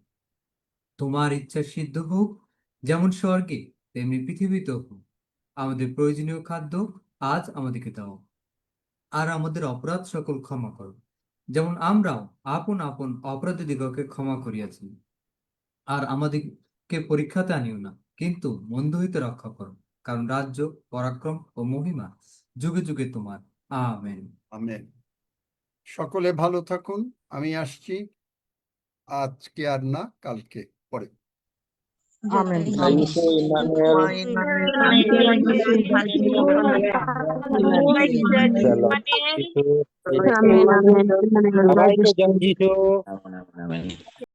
তোমার ইচ্ছা সিদ্ধ হোক, যেমন স্বর্গে তেমনি পৃথিবীতে হোক। আমাদের প্রয়োজনীয় খাদ্য আজ আমাদেরকে দাও, আর আমাদের অপরাধ সকল ক্ষমা করো, যেমন আমরাও আপন আপন অপরাধীদিগকে ক্ষমা করিয়াছি। আর আমাদেরকে পরীক্ষাতে আনিও না, কিন্তু মন্দ হইতে রক্ষা করো, কারণ রাজ্য, পরাক্রম ও মহিমা যুগে যুগে তোমার। আমেন। আমেন। সকলে ভালো থাকুন। আমি আসছি আজকে আর না, কালকে পরে। আমেন। সবাইকে জয় যিশু। Amen, amen, amen.